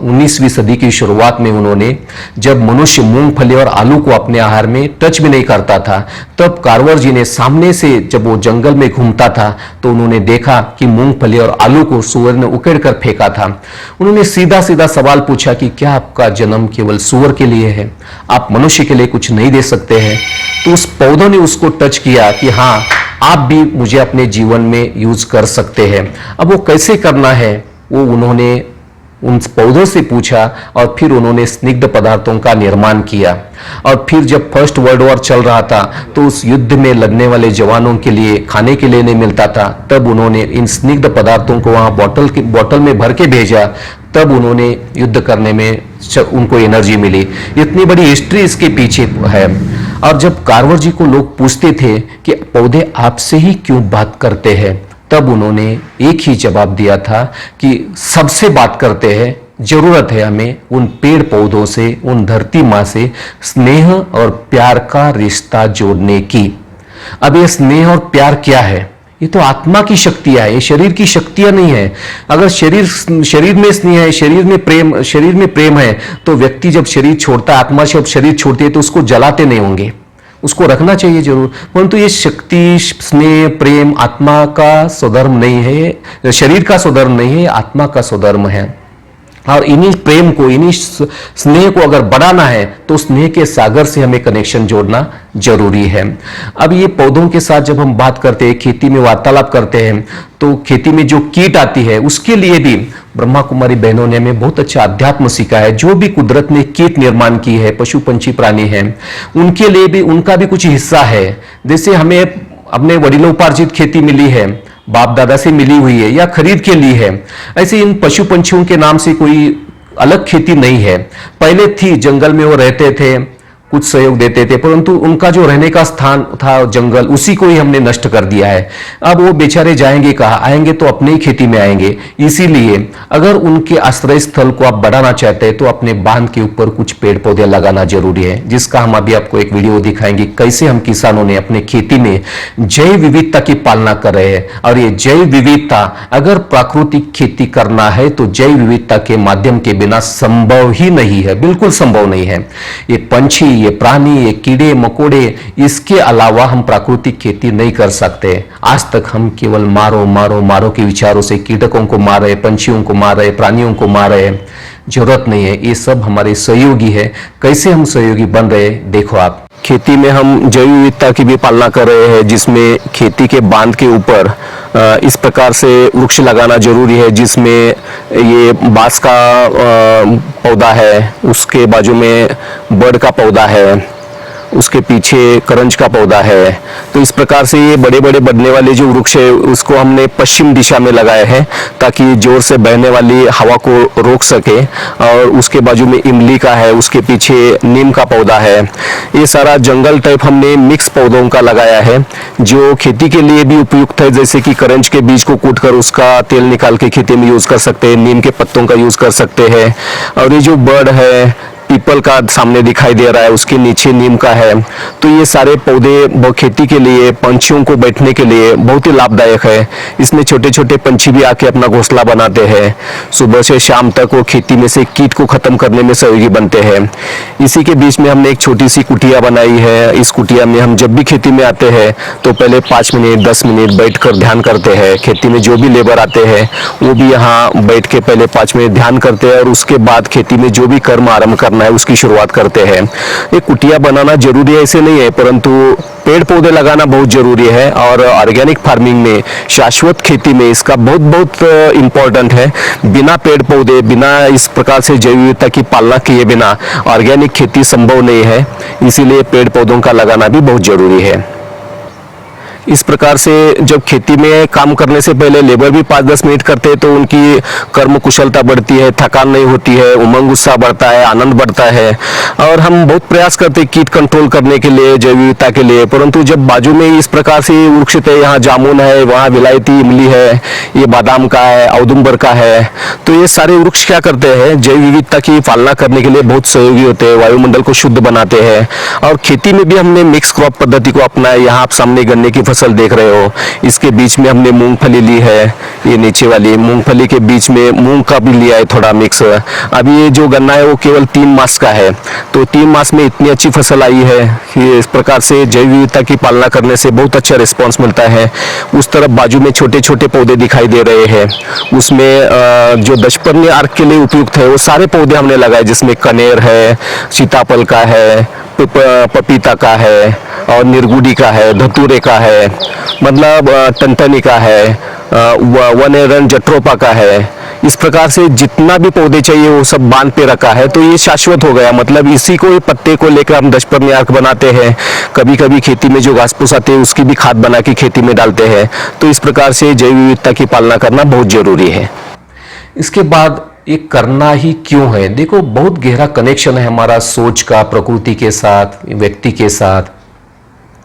19वीं सदी की शुरुआत में उन्होंने, जब मनुष्य मूंगफली और आलू को अपने आहार में टच भी नहीं करता था, तब कार्वर जी ने सामने से जब वो जंगल में घूमता था तो उन्होंने देखा कि मूंगफली और आलू को सूअर ने उकेड़ कर फेंका था। उन्होंने सीधा सीधा सवाल पूछा कि क्या आपका जन्म केवल सूअर के लिए है, आप मनुष्य के लिए कुछ नहीं दे सकते हैं? तो उस पौधों ने उसको टच किया कि हाँ, आप भी मुझे अपने जीवन में यूज कर सकते हैं। अब वो कैसे करना है वो उन्होंने उन पौधों से पूछा और फिर उन्होंने स्निग्ध पदार्थों का निर्माण किया। और फिर जब फर्स्ट वर्ल्ड वॉर चल रहा था तो उस युद्ध में लड़ने वाले जवानों के लिए खाने के लिए नहीं मिलता था, तब उन्होंने इन स्निग्ध पदार्थों को वहां बोतल में भर के भेजा, तब उन्होंने युद्ध करने में उनको एनर्जी मिली। इतनी बड़ी हिस्ट्री इसके पीछे है। और जब कार्वर जी को लोग पूछते थे कि पौधे आपसे ही क्यों बात करते हैं, तब उन्होंने एक ही जवाब दिया था कि सबसे बात करते हैं, जरूरत है हमें उन पेड़ पौधों से, उन धरती माँ से स्नेह और प्यार का रिश्ता जोड़ने की। अब ये स्नेह और प्यार क्या है? ये तो आत्मा की शक्तियां है, ये शरीर की शक्तियां नहीं है। अगर शरीर में स्नेह है, शरीर में प्रेम है, तो व्यक्ति जब शरीर छोड़ता है, आत्मा जब शरीर छोड़ती है तो उसको जलाते नहीं होंगे, उसको रखना चाहिए जरूर। परंतु ये शक्ति, स्नेह, प्रेम आत्मा का स्वधर्म नहीं है, शरीर का स्वधर्म नहीं है, आत्मा का स्वधर्म है। और इन्हीं प्रेम को, इन्हीं स्नेह को अगर बढ़ाना है तो स्नेह के सागर से हमें कनेक्शन जोड़ना जरूरी है। अब ये पौधों के साथ जब हम बात करते हैं, खेती में वार्तालाप करते हैं, तो खेती में जो कीट आती है उसके लिए भी ब्रह्मा कुमारी बहनों ने हमें बहुत अच्छा अध्यात्म सीखा है। जो भी कुदरत ने कीट निर्माण की है, पशु पंछी प्राणी हैं, उनके लिए भी उनका भी कुछ हिस्सा है। जैसे हमें अपने वडिलोपार्जित खेती मिली है, बाप दादा से मिली हुई है या खरीद के लिए है, ऐसे इन पशु पंछियों के नाम से कोई अलग खेती नहीं है। पहले थी, जंगल में वो रहते थे, कुछ सहयोग देते थे, परंतु उनका जो रहने का स्थान था जंगल, उसी को ही हमने नष्ट कर दिया है। अब वो बेचारे जाएंगे कहाँ? आएंगे तो अपने ही खेती में आएंगे। इसीलिए अगर उनके आश्रय स्थल को आप बढ़ाना चाहते हैं तो अपने बांध के ऊपर कुछ पेड़ पौधे लगाना जरूरी है, जिसका हम अभी आपको एक वीडियो दिखाएंगे, कैसे हम किसानों ने अपने खेती में जैव विविधता की पालना कर रहे हैं। और ये जैव विविधता अगर प्राकृतिक खेती करना है तो जैव विविधता के माध्यम के बिना संभव ही नहीं है, बिल्कुल संभव नहीं है। ये पंछी, ये प्राणी, ये कीड़े मकोड़े, इसके अलावा हम प्राकृतिक खेती नहीं कर सकते। आज तक हम केवल मारो मारो मारो के विचारों से कीटकों को मार रहे, पंछियों को मार रहे, प्राणियों को मार रहे। जरूरत नहीं है, ये सब हमारे सहयोगी है। कैसे हम सहयोगी बन रहे हैं देखो आप। खेती में हम जैव विविधता की भी पालना कर रहे हैं, जिसमें खेती के बांध के ऊपर इस प्रकार से वृक्ष लगाना जरूरी है, जिसमें ये बांस का पौधा है, उसके बाजू में बड़ का पौधा है, उसके पीछे करंज का पौधा है। तो इस प्रकार से ये बड़े बड़े बढ़ने वाले जो वृक्ष है उसको हमने पश्चिम दिशा में लगाए हैं, ताकि जोर से बहने वाली हवा को रोक सके। और उसके बाजू में इमली का है, उसके पीछे नीम का पौधा है। ये सारा जंगल टाइप हमने मिक्स पौधों का लगाया है, जो खेती के लिए भी उपयुक्त है। जैसे कि करंज के बीज को कूट कर उसका तेल निकाल के खेती में यूज कर सकते हैं, नीम के पत्तों का यूज कर सकते हैं। और ये जो बर्ड है, पीपल का सामने दिखाई दे रहा है, उसके नीचे नीम का है। तो ये सारे पौधे खेती के लिए, पंछियों को बैठने के लिए बहुत ही लाभदायक है। इसमें छोटे छोटे पंछी भी आके अपना घोंसला बनाते हैं। सुबह से शाम तक वो खेती में से कीट को खत्म करने में सहयोगी बनते हैं। इसी के बीच में हमने एक छोटी सी कुटिया बनाई है। इस कुटिया में हम जब भी खेती में आते हैं तो पहले 5 मिनट 10 मिनट बैठ कर ध्यान करते हैं। खेती में जो भी लेबर आते हैं वो भी यहाँ बैठ के पहले 5 मिनट ध्यान करते हैं, और उसके बाद खेती में जो भी कर्म आरंभ करना है उसकी शुरुआत करते हैं। ये कुटिया बनाना जरूरी है ऐसे नहीं है, परंतु पेड़ पौधे लगाना बहुत जरूरी है। और ऑर्गेनिक फार्मिंग में, शाश्वत खेती में इसका बहुत बहुत इम्पोर्टेंट है। बिना पेड़ पौधे, बिना इस प्रकार से जैव विविधता की पालना किए बिना ऑर्गेनिक खेती संभव नहीं है। इसीलिए पेड़ पौधों का लगाना भी बहुत जरूरी है। इस प्रकार से जब खेती में काम करने से पहले लेबर भी 5-10 मिनट करते हैं तो उनकी कर्म कुशलता बढ़ती है, थकान नहीं होती है, उमंग उत्साह बढ़ता है, आनंद बढ़ता है। और हम बहुत प्रयास करते हैं कीट कंट्रोल करने के लिए, जैव विविधता के लिए, परंतु जब बाजू में इस प्रकार से वृक्ष थे, यहाँ जामुन है, वहाँ विलायती इमली है, ये बादाम का है, औदुंबर का है, तो ये सारे वृक्ष क्या करते हैं, जैव विविधता की पालना करने के लिए बहुत सहयोगी होते हैं, वायुमंडल को शुद्ध बनाते हैं। और खेती में भी हमने मिक्स क्रॉप पद्धति को अपनाया। यहाँ आप सामने गन्ने की फसल देख रहे हो, इसके बीच में हमने मूंगफली ली है, ये नीचे वाली मूंगफली के बीच में मूंग का भी लिया है थोड़ा मिक्स। अभी ये जो गन्ना है वो केवल 3 मास का है, तो 3 मास में इतनी अच्छी फसल आई है। ये इस प्रकार से जैव विविधता की पालना करने से बहुत अच्छा रिस्पॉन्स मिलता है। उस तरफ बाजू में छोटे छोटे पौधे दिखाई दे रहे हैं, उसमें जो दशपर्णी अर्क के लिए उपयुक्त है वो सारे पौधे हमने लगाए, जिसमें कनेर है, सीताफल का है, पपीता का है, और निर्गुडी का है, धतूरे का है, मतलब टनटनी का है, वनेरन जट्रोपा का है। इस प्रकार से जितना भी पौधे चाहिए वो सब बांध पे रखा है, तो ये शाश्वत हो गया। मतलब इसी को, पत्ते को लेकर हम दशपर्णी अर्क बनाते हैं। कभी कभी खेती में जो घास फूस आते हैं उसकी भी खाद बना के खेती में डालते हैं। तो इस प्रकार से जैव विविधता की पालना करना बहुत जरूरी है। इसके बाद ये करना ही क्यों है? देखो, बहुत गहरा कनेक्शन है हमारा सोच का प्रकृति के साथ, व्यक्ति के साथ,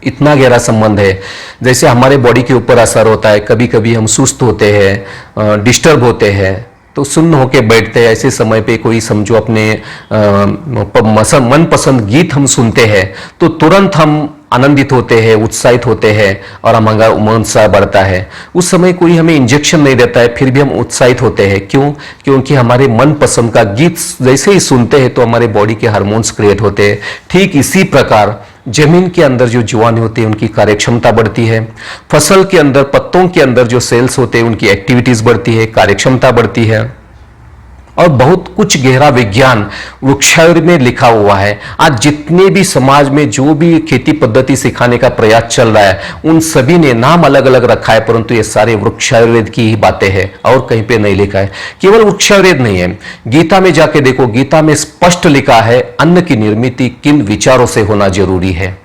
इतना गहरा संबंध है। जैसे हमारे बॉडी के ऊपर असर होता है, कभी कभी हम सुस्त होते हैं, डिस्टर्ब होते हैं, तो सुन्न होके बैठते हैं। ऐसे समय पे कोई समझो अपने मनपसंद गीत हम सुनते हैं तो तुरंत हम आनंदित होते हैं, उत्साहित होते हैं और हमारा उत्साह बढ़ता है। उस समय कोई हमें इंजेक्शन नहीं देता है, फिर भी हम उत्साहित होते हैं। क्यों? क्योंकि हमारे मनपसंद का गीत जैसे ही सुनते हैं तो हमारे बॉडी के हार्मोन्स क्रिएट होते हैं। ठीक इसी प्रकार जमीन के अंदर जो जीवाणु होते हैं उनकी कार्यक्षमता बढ़ती है, फसल के अंदर, पत्तों के अंदर जो सेल्स होते हैं उनकी एक्टिविटीज बढ़ती है, कार्यक्षमता बढ़ती है। और बहुत कुछ गहरा विज्ञान वृक्षायुर्वेद में लिखा हुआ है। आज जितने भी समाज में जो भी खेती पद्धति सिखाने का प्रयास चल रहा है उन सभी ने नाम अलग अलग रखा है, परंतु ये सारे वृक्षायुर्वेद की ही बातें हैं और कहीं पे नहीं लिखा है। केवल वृक्षायुर्वेद नहीं है, गीता में जाके देखो, गीता में स्पष्ट लिखा है अन्न की निर्मित किन विचारों से होना जरूरी है।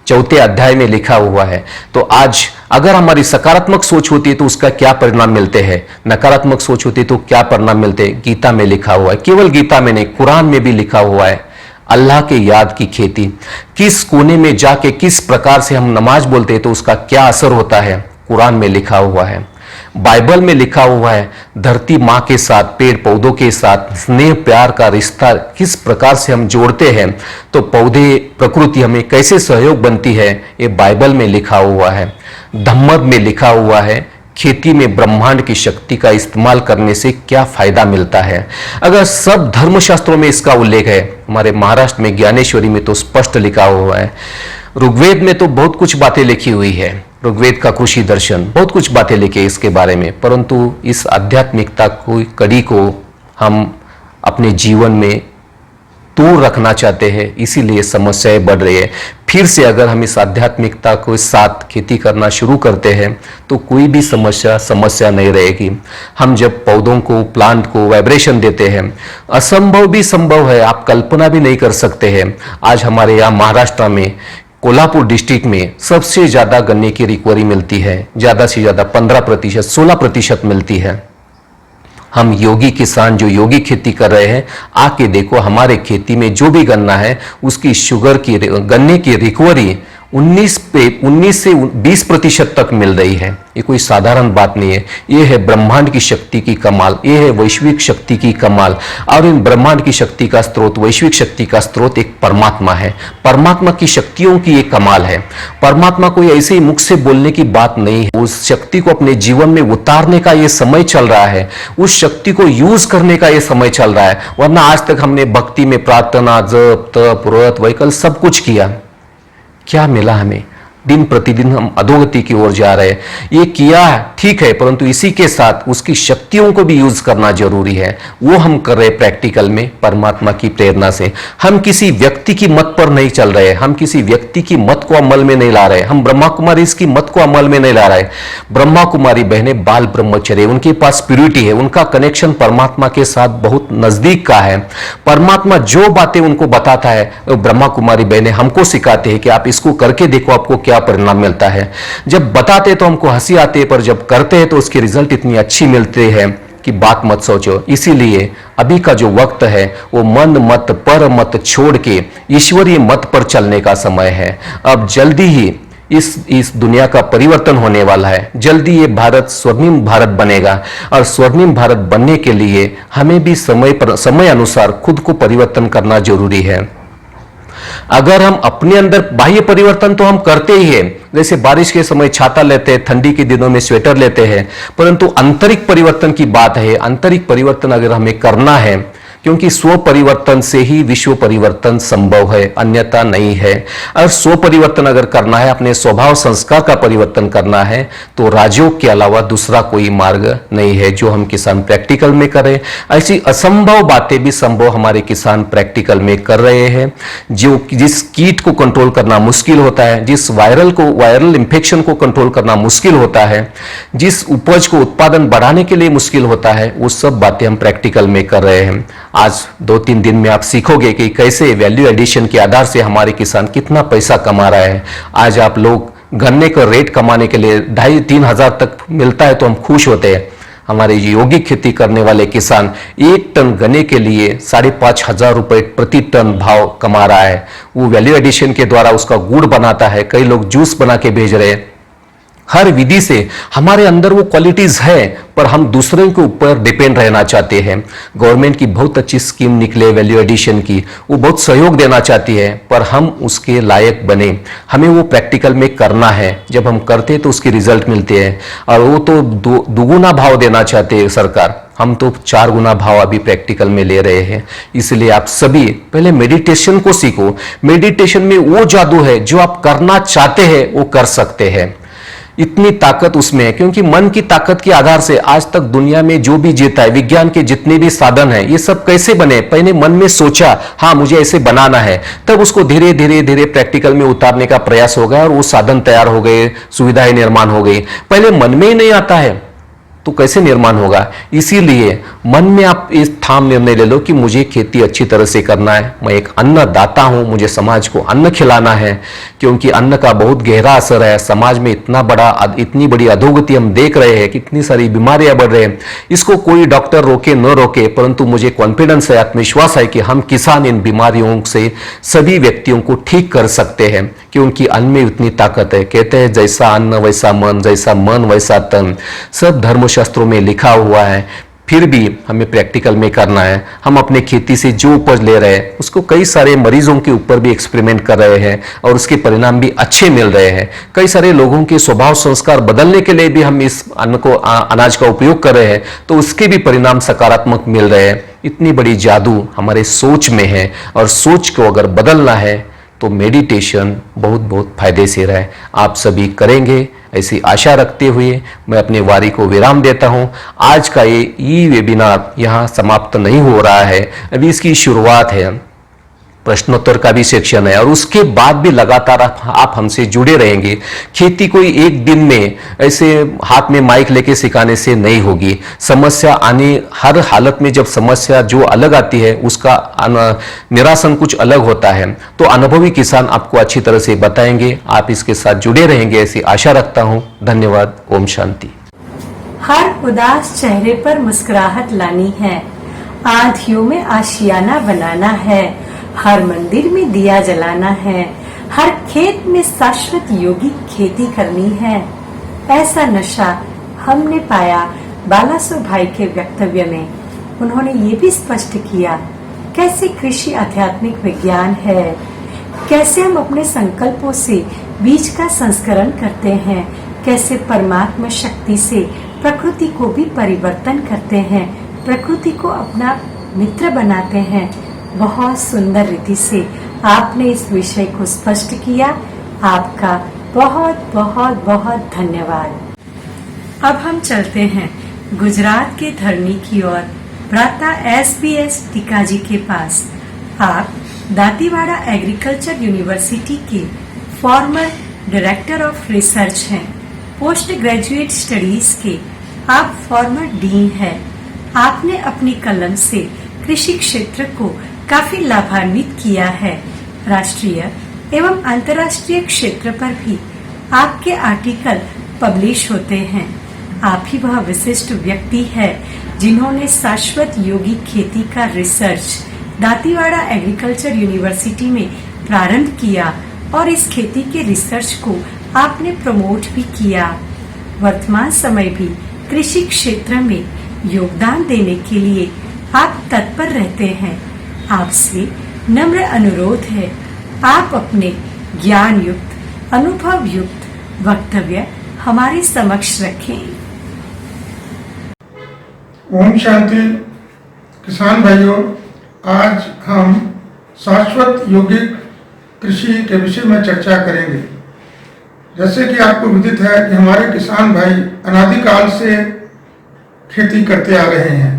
4 अध्याय में लिखा हुआ है। तो आज अगर हमारी सकारात्मक सोच होती है तो उसका क्या परिणाम मिलते हैं, नकारात्मक सोच होती है तो क्या परिणाम मिलते हैं, गीता में लिखा हुआ है। केवल गीता में नहीं, कुरान में भी लिखा हुआ है। अल्लाह के याद की खेती, किस कोने में जाके किस प्रकार से हम नमाज बोलते हैं तो उसका क्या असर होता है, कुरान में लिखा हुआ है। बाइबल में लिखा हुआ है धरती माँ के साथ, पेड़ पौधों के साथ स्नेह प्यार का रिश्ता किस प्रकार से हम जोड़ते हैं, तो पौधे, प्रकृति हमें कैसे सहयोग बनती है, ये बाइबल में लिखा हुआ है। धम्मद में लिखा हुआ है खेती में ब्रह्मांड की शक्ति का इस्तेमाल करने से क्या फायदा मिलता है। अगर सब धर्मशास्त्रों में इसका उल्लेख है, हमारे महाराष्ट्र में ज्ञानेश्वरी में तो स्पष्ट लिखा हुआ है। ऋग्वेद में तो बहुत कुछ बातें लिखी हुई है, ऋग्वेद का कृषि दर्शन, बहुत कुछ बातें लिखी है इसके बारे में, परंतु इस आध्यात्मिकता को, कड़ी को हम अपने जीवन में दूर रखना चाहते हैं, इसीलिए समस्याएं बढ़ रही है। फिर से अगर हम इस आध्यात्मिकता को साथ खेती करना शुरू करते हैं तो कोई भी समस्या नहीं रहेगी। हम जब पौधों को, प्लांट को वाइब्रेशन देते हैं, असंभव भी संभव है, आप कल्पना भी नहीं कर सकते हैं। आज हमारे यहाँ महाराष्ट्र में कोल्हापुर डिस्ट्रिक्ट में सबसे ज्यादा गन्ने की रिकवरी मिलती है, ज्यादा से ज्यादा 15%, 16% मिलती है। हम योगी किसान जो योगी खेती कर रहे हैं, आके देखो हमारे खेती में जो भी गन्ना है उसकी शुगर की, गन्ने की रिकवरी 19 से 20% तक मिल रही है। ये कोई साधारण बात नहीं है, ये है ब्रह्मांड की शक्ति की कमाल, ये है वैश्विक शक्ति की कमाल। और इन ब्रह्मांड की शक्ति का स्रोत, वैश्विक शक्ति का स्रोत एक परमात्मा है। परमात्मा की शक्तियों की एक कमाल है। परमात्मा कोई ऐसे ही मुख से बोलने की बात नहीं है, उस शक्ति को अपने जीवन में उतारने का ये समय चल रहा है, उस शक्ति को यूज करने का ये समय चल रहा है। वरना आज तक हमने भक्ति में प्रार्थना, जप, तप, व्रत, वैकल्प सब कुछ किया, क्या मिला हमें? दिन प्रतिदिन हम अधोगति की ओर जा रहे हैं। ये किया ठीक है, परंतु इसी के साथ उसकी शक्तियों को भी यूज करना जरूरी है। वो हम कर रहे प्रैक्टिकल में परमात्मा की प्रेरणा से। हम किसी व्यक्ति की मत पर नहीं चल रहे, हम किसी व्यक्ति की मत को अमल में नहीं ला रहे, हम ब्रह्मा कुमारी इसकी मत को अमल में नहीं ला रहे। ब्रह्मा कुमारी बहनें बाल ब्रह्मचर्य, उनके पास प्यूरिटी है, उनका कनेक्शन परमात्मा के साथ बहुत नजदीक का है। परमात्मा जो बातें उनको बताता है, ब्रह्मा कुमारी बहनें हमको सिखाते हैं कि आप इसको करके देखो, आपको क्या बढ़िया परिणाम मिलता है। जब बताते तो हमको हंसी आती है, पर जब करते हैं तो उसके रिजल्ट इतनी अच्छी मिलते हैं कि बात मत सोचो। इसीलिए अभी का जो वक्त है वो मन मत पर मत छोड़ के ईश्वरीय मत पर चलने का समय है। अब जल्दी ही इस दुनिया का परिवर्तन होने वाला है। जल्दी ये भारत स्वर्णिम भारत बनेगा, और स्वर्णिम भारत बनने के लिए हमें भी समय अनुसार खुद को परिवर्तन करना जरूरी है। अगर हम अपने अंदर बाह्य परिवर्तन तो हम करते ही हैं, जैसे बारिश के समय छाता लेते हैं, ठंडी के दिनों में स्वेटर लेते हैं, परंतु आंतरिक परिवर्तन की बात है। आंतरिक परिवर्तन अगर हमें करना है, क्योंकि स्व परिवर्तन से ही विश्व परिवर्तन संभव है, अन्यथा नहीं है। और स्व परिवर्तन अगर करना है, अपने स्वभाव संस्कार का परिवर्तन करना है, तो राजयोग के अलावा दूसरा कोई मार्ग नहीं है जो हम किसान प्रैक्टिकल में करें। ऐसी असंभव बातें भी संभव हमारे किसान प्रैक्टिकल में कर रहे हैं। जिस कीट को कंट्रोल करना मुश्किल होता है, जिस वायरल इंफेक्शन को कंट्रोल करना मुश्किल होता है, जिस उपज को उत्पादन बढ़ाने के लिए मुश्किल होता है, वो सब बातें हम प्रैक्टिकल में कर रहे हैं। आज 2-3 दिन में आप सीखोगे कि कैसे वैल्यू एडिशन के आधार से हमारे किसान कितना पैसा कमा रहा है। आज आप लोग गन्ने का रेट कमाने के लिए 2,500-3 हजार तक मिलता है तो हम खुश होते हैं। हमारे यौगिक खेती करने वाले किसान 1 टन गन्ने के लिए 5,500 रुपए प्रति टन भाव कमा रहा है। वो वैल्यू एडिशन के द्वारा उसका गुड़ बनाता है, कई लोग जूस बना के भेज रहे हैं। हर विधि से हमारे अंदर वो क्वालिटीज है, पर हम दूसरों के ऊपर डिपेंड रहना चाहते हैं। गवर्नमेंट की बहुत अच्छी स्कीम निकले वैल्यू एडिशन की, वो बहुत सहयोग देना चाहती है, पर हम उसके लायक बने, हमें वो प्रैक्टिकल में करना है। जब हम करते हैं तो उसके रिजल्ट मिलते हैं, और वो तो दुगुना भाव देना चाहते हैं सरकार, हम तो 4 गुना भाव अभी प्रैक्टिकल में ले रहे हैं। इसलिए आप सभी पहले मेडिटेशन को सीखो। मेडिटेशन में वो जादू है, जो आप करना चाहते हैं वो कर सकते हैं। इतनी ताकत उसमें है, क्योंकि मन की ताकत के आधार से आज तक दुनिया में जो भी जीता है, विज्ञान के जितने भी साधन हैं, ये सब कैसे बने। पहले मन में सोचा, हाँ मुझे ऐसे बनाना है, तब उसको धीरे धीरे धीरे प्रैक्टिकल में उतारने का प्रयास हो गया, और वो साधन तैयार हो गए, सुविधाएं निर्माण हो गई। पहले मन में ही नहीं आता है तो कैसे निर्माण होगा। इसीलिए मन में आप इस ठाम निर्णय ले लो कि मुझे खेती अच्छी तरह से करना है, मैं एक अन्नदाता हूं, मुझे समाज को अन्न खिलाना है, क्योंकि अन्न का बहुत गहरा असर है। समाज में इतनी बड़ी अधोगति हम देख रहे हैं, कितनी सारी बीमारियां बढ़ रही हैं। इसको कोई डॉक्टर रोके न रोके, परंतु मुझे कॉन्फिडेंस है, आत्मविश्वास है कि हम किसान इन बीमारियों से सभी व्यक्तियों को ठीक कर सकते हैं, क्योंकि अन्न में उतनी ताकत है। कहते हैं जैसा अन्न वैसा मन, जैसा मन वैसा तन, सब धर्मशास्त्रों में लिखा हुआ है। फिर भी हमें प्रैक्टिकल में करना है। हम अपने खेती से जो उपज ले रहे हैं उसको कई सारे मरीजों के ऊपर भी एक्सपेरिमेंट कर रहे हैं, और उसके परिणाम भी अच्छे मिल रहे हैं। कई सारे लोगों के स्वभाव संस्कार बदलने के लिए भी हम इस अन्न को अनाज का उपयोग कर रहे हैं, तो उसके भी परिणाम सकारात्मक मिल रहे हैं। इतनी बड़ी जादू हमारे सोच में है, और सोच को अगर बदलना है तो मेडिटेशन बहुत बहुत फायदे से रहे। आप सभी करेंगे ऐसी आशा रखते हुए मैं अपने वारी को विराम देता हूं। आज का ये ई वेबिनार यहाँ समाप्त नहीं हो रहा है, अभी इसकी शुरुआत है। प्रश्नोत्तर का भी सेक्शन है, और उसके बाद भी लगातार आप हमसे जुड़े रहेंगे। खेती कोई एक दिन में ऐसे हाथ में माइक लेके सिखाने से नहीं होगी। समस्या आने हर हालत में, जब समस्या जो अलग आती है उसका निरासन कुछ अलग होता है, तो अनुभवी किसान आपको अच्छी तरह से बताएंगे। आप इसके साथ जुड़े रहेंगे ऐसी आशा रखता हूं। धन्यवाद। ओम शांति। हर उदास चेहरे पर मुस्कुराहट लानी है, आँधियों में आशियाना बनाना है, हर मंदिर में दिया जलाना है, हर खेत में शाश्वत योगिक खेती करनी है। ऐसा नशा हमने पाया बालासुर भाई के वक्तव्य में। उन्होंने ये भी स्पष्ट किया कैसे कृषि आध्यात्मिक विज्ञान है, कैसे हम अपने संकल्पों से बीज का संस्करण करते हैं, कैसे परमात्मा शक्ति से प्रकृति को भी परिवर्तन करते हैं, प्रकृति को अपना मित्र बनाते हैं। बहुत सुंदर रीति से आपने इस विषय को स्पष्ट किया। आपका बहुत बहुत बहुत धन्यवाद। अब हम चलते हैं गुजरात के धरनी की ओर, भ्राता SBS टिकाजी के पास। आप दांतीवाड़ा एग्रीकल्चर यूनिवर्सिटी के फॉर्मर डायरेक्टर ऑफ रिसर्च हैं, पोस्ट ग्रेजुएट स्टडीज के आप फॉर्मर डीन हैं। आपने अपनी कलम से कृषि क्षेत्र को काफी लाभान्वित किया है। राष्ट्रीय एवं अंतर्राष्ट्रीय क्षेत्र पर भी आपके आर्टिकल पब्लिश होते हैं। आप ही वह विशिष्ट व्यक्ति है जिन्होंने शाश्वत योगिक खेती का रिसर्च दांतीवाड़ा एग्रीकल्चर यूनिवर्सिटी में प्रारंभ किया और इस खेती के रिसर्च को आपने प्रमोट भी किया। वर्तमान समय भी कृषि क्षेत्र में योगदान देने के लिए आप तत्पर रहते हैं। आपसे नम्र अनुरोध है, आप अपने ज्ञान युक्त अनुभव युक्त वक्तव्य हमारे समक्ष रखें। ओम शांति। किसान भाइयों, आज हम शाश्वत यौगिक कृषि के विषय में चर्चा करेंगे। जैसे कि आपको विदित है कि हमारे किसान भाई अनादिकाल से खेती करते आ रहे हैं।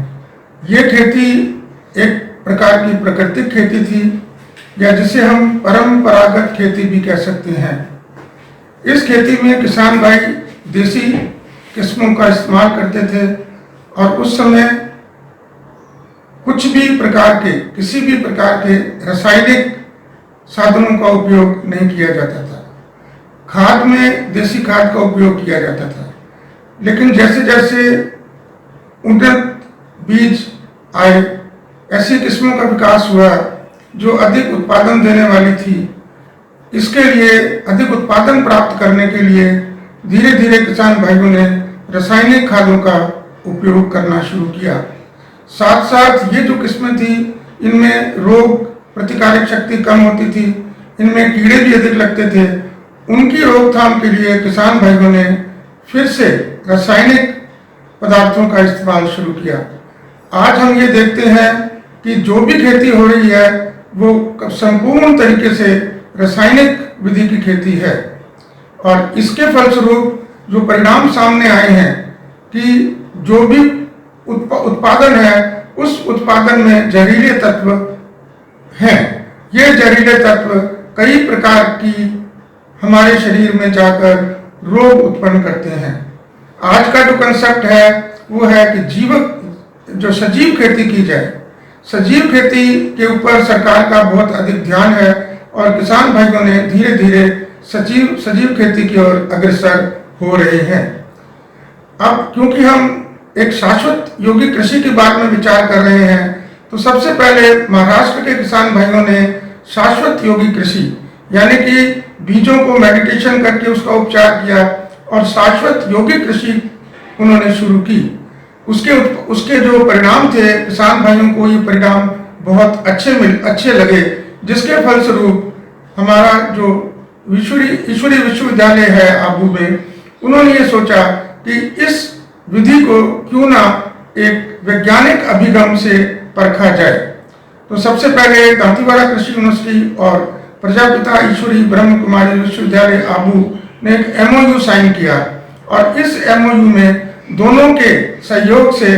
ये खेती एक प्रकार की प्राकृतिक खेती थी, या जिसे हम परंपरागत खेती भी कह सकते हैं। इस खेती में किसान भाई देसी किस्मों का इस्तेमाल करते थे और उस समय किसी भी प्रकार के रासायनिक साधनों का उपयोग नहीं किया जाता था। खाद में देसी खाद का उपयोग किया जाता था। लेकिन जैसे जैसे उन्नत बीज आए, ऐसी किस्मों का विकास हुआ जो अधिक उत्पादन देने वाली थी। इसके लिए अधिक उत्पादन प्राप्त करने के लिए धीरे धीरे किसान भाइयों ने रासायनिक खादों का उपयोग करना शुरू किया। साथ साथ ये जो किस्में थी, इनमें रोग प्रतिकारक शक्ति कम होती थी, इनमें कीड़े भी अधिक लगते थे। उनकी रोकथाम के लिए किसान भाइयों ने फिर से रासायनिक पदार्थों का इस्तेमाल शुरू किया। आज हम ये देखते हैं कि जो भी खेती हो रही है वो संपूर्ण तरीके से रासायनिक विधि की खेती है, और इसके फलस्वरूप जो परिणाम सामने आए हैं कि जो भी उत्पादन है उस उत्पादन में जहरीले तत्व हैं। ये जहरीले तत्व कई प्रकार की हमारे शरीर में जाकर रोग उत्पन्न करते हैं। आज का जो कंसेप्ट है वो है कि सजीव खेती की जाए। सजीव खेती के ऊपर सरकार का बहुत अधिक ध्यान है और किसान भाइयों ने धीरे धीरे सजीव खेती की ओर अग्रसर हो रहे हैं। अब क्योंकि हम एक शाश्वत यौगिक कृषि के बारे में विचार कर रहे हैं, तो सबसे पहले महाराष्ट्र के किसान भाइयों ने शाश्वत यौगिक कृषि यानी कि बीजों को मेडिटेशन करके उसका उपचार किया और शाश्वत यौगिक कृषि उन्होंने शुरू की। उसके जो परिणाम थे, किसान भाइयों को ये परिणाम बहुत अच्छे लगे, जिसके फलस्वरूप हमारा जो ईश्वरी विश्वविद्यालय है आबू में, उन्होंने ये सोचा कि इस विधि को क्यों ना एक वैज्ञानिक अभिगम से परखा जाए। तो सबसे पहले दांतीवाड़ा कृषि यूनिवर्सिटी और प्रजापिता ईश्वरी ब्रह्म कुमारी विश्वविद्यालय आबू ने एक MOU साइन किया, और इस MOU में दोनों के सहयोग से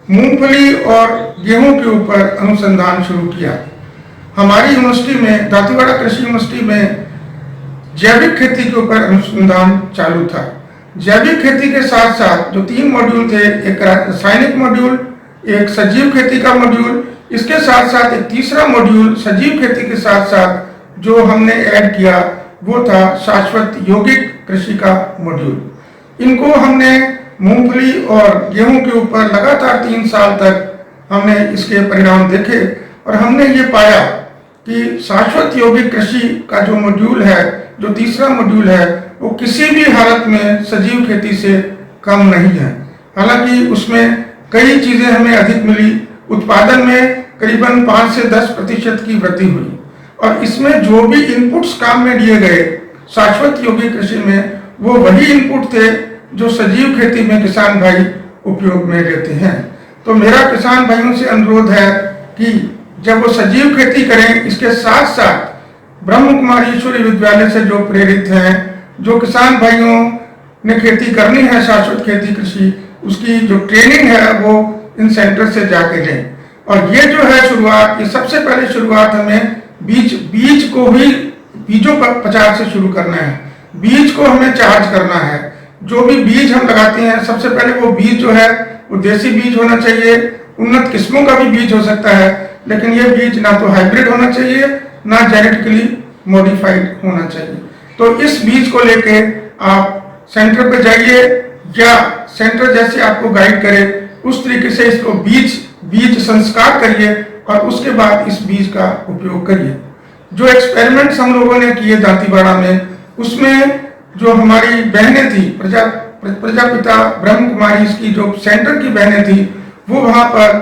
मूंगफली और गेहूं के ऊपर अनुसंधान शुरू किया। हमारी यूनिवर्सिटी में, दांतीवाड़ा कृषि यूनिवर्सिटी में जैविक खेती के ऊपर अनुसंधान चालू था। जैविक खेती के साथ साथ जो 3 मॉड्यूल थे, एक रासायनिक मॉड्यूल, एक सजीव खेती का मॉड्यूल, इसके साथ साथ एक तीसरा मॉड्यूल सजीव खेती के साथ साथ जो हमने ऐड किया वो था शाश्वत यौगिक कृषि का मॉड्यूल। इनको हमने मूंगफली और गेहूं के ऊपर लगातार 3 साल तक हमने इसके परिणाम देखे, और हमने ये पाया कि शाश्वत यौगिक कृषि का जो मॉड्यूल है, जो तीसरा मॉड्यूल है, वो किसी भी हालत में सजीव खेती से कम नहीं है। हालांकि उसमें कई चीजें हमें अधिक मिली। उत्पादन में करीबन 5 से 10% की वृद्धि हुई, और इसमें जो भी इनपुट्स काम में लिए गए शाश्वत यौगिक कृषि में, वो वही इनपुट थे जो सजीव खेती में किसान भाई उपयोग में लेते हैं। तो मेरा किसान भाइयों से अनुरोध है कि जब वो सजीव खेती करें, इसके साथ साथ ब्रह्म कुमारी ईश्वरी विद्यालय से जो प्रेरित हैं, जो किसान भाइयों ने खेती करनी है शाश्वत खेती कृषि, उसकी जो ट्रेनिंग है वो इन सेंटर से जाके लें। और ये जो है शुरुआत, ये सबसे पहले शुरुआत हमें बीजों का प्रचार से शुरू करना है। बीज को हमें चार्ज करना है। जो भी बीज हम लगाते हैं, सबसे पहले वो बीज जो है वो देसी बीज होना चाहिए। उन्नत किस्मों का भी बीज हो सकता है, लेकिन ये बीज ना तो हाइब्रिड होना चाहिए, ना जेनेटिकली मॉडिफाइड होना चाहिए। तो इस बीज को लेके आप सेंटर पे जाइए, या सेंटर जैसे आपको गाइड करे उस तरीके से इसको बीज संस्कार करिए और उसके बाद इस बीज का उपयोग करिए। जो एक्सपेरिमेंट्स हम लोगों ने किए दांतीवाड़ा में, उसमें जो हमारी बहनें थी, प्रजापिता ब्रह्म कुमारी की जो सेंटर की बहनें थी, वो वहां पर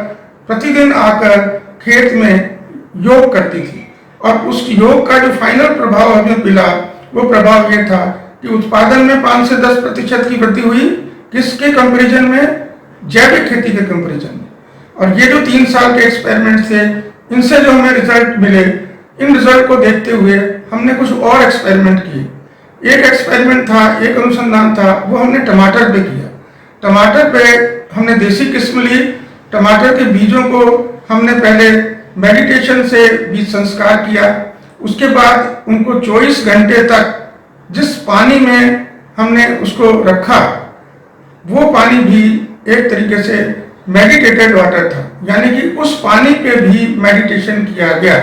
प्रतिदिन आकर खेत में योग करती थी, और उस योग का जो फाइनल प्रभाव हमें मिला, वो प्रभाव ये था कि उत्पादन में 5 से 10% की वृद्धि हुई। किसके कंपैरिजन में? जैविक खेती के कंपैरिजन में। और ये जो 3 साल के एक्सपेरिमेंट थे, इनसे जो हमें रिजल्ट मिले, इन रिजल्ट को देखते हुए हमने कुछ और एक्सपेरिमेंट किए। एक एक्सपेरिमेंट था, एक अनुसंधान था, वो हमने टमाटर पे किया। टमाटर पे हमने देसी किस्म ली। टमाटर के बीजों को हमने पहले मेडिटेशन से बीज संस्कार किया, उसके बाद उनको 24 घंटे तक जिस पानी में हमने उसको रखा, वो पानी भी एक तरीके से मेडिटेटेड वाटर था, यानी कि उस पानी पे भी मेडिटेशन किया गया।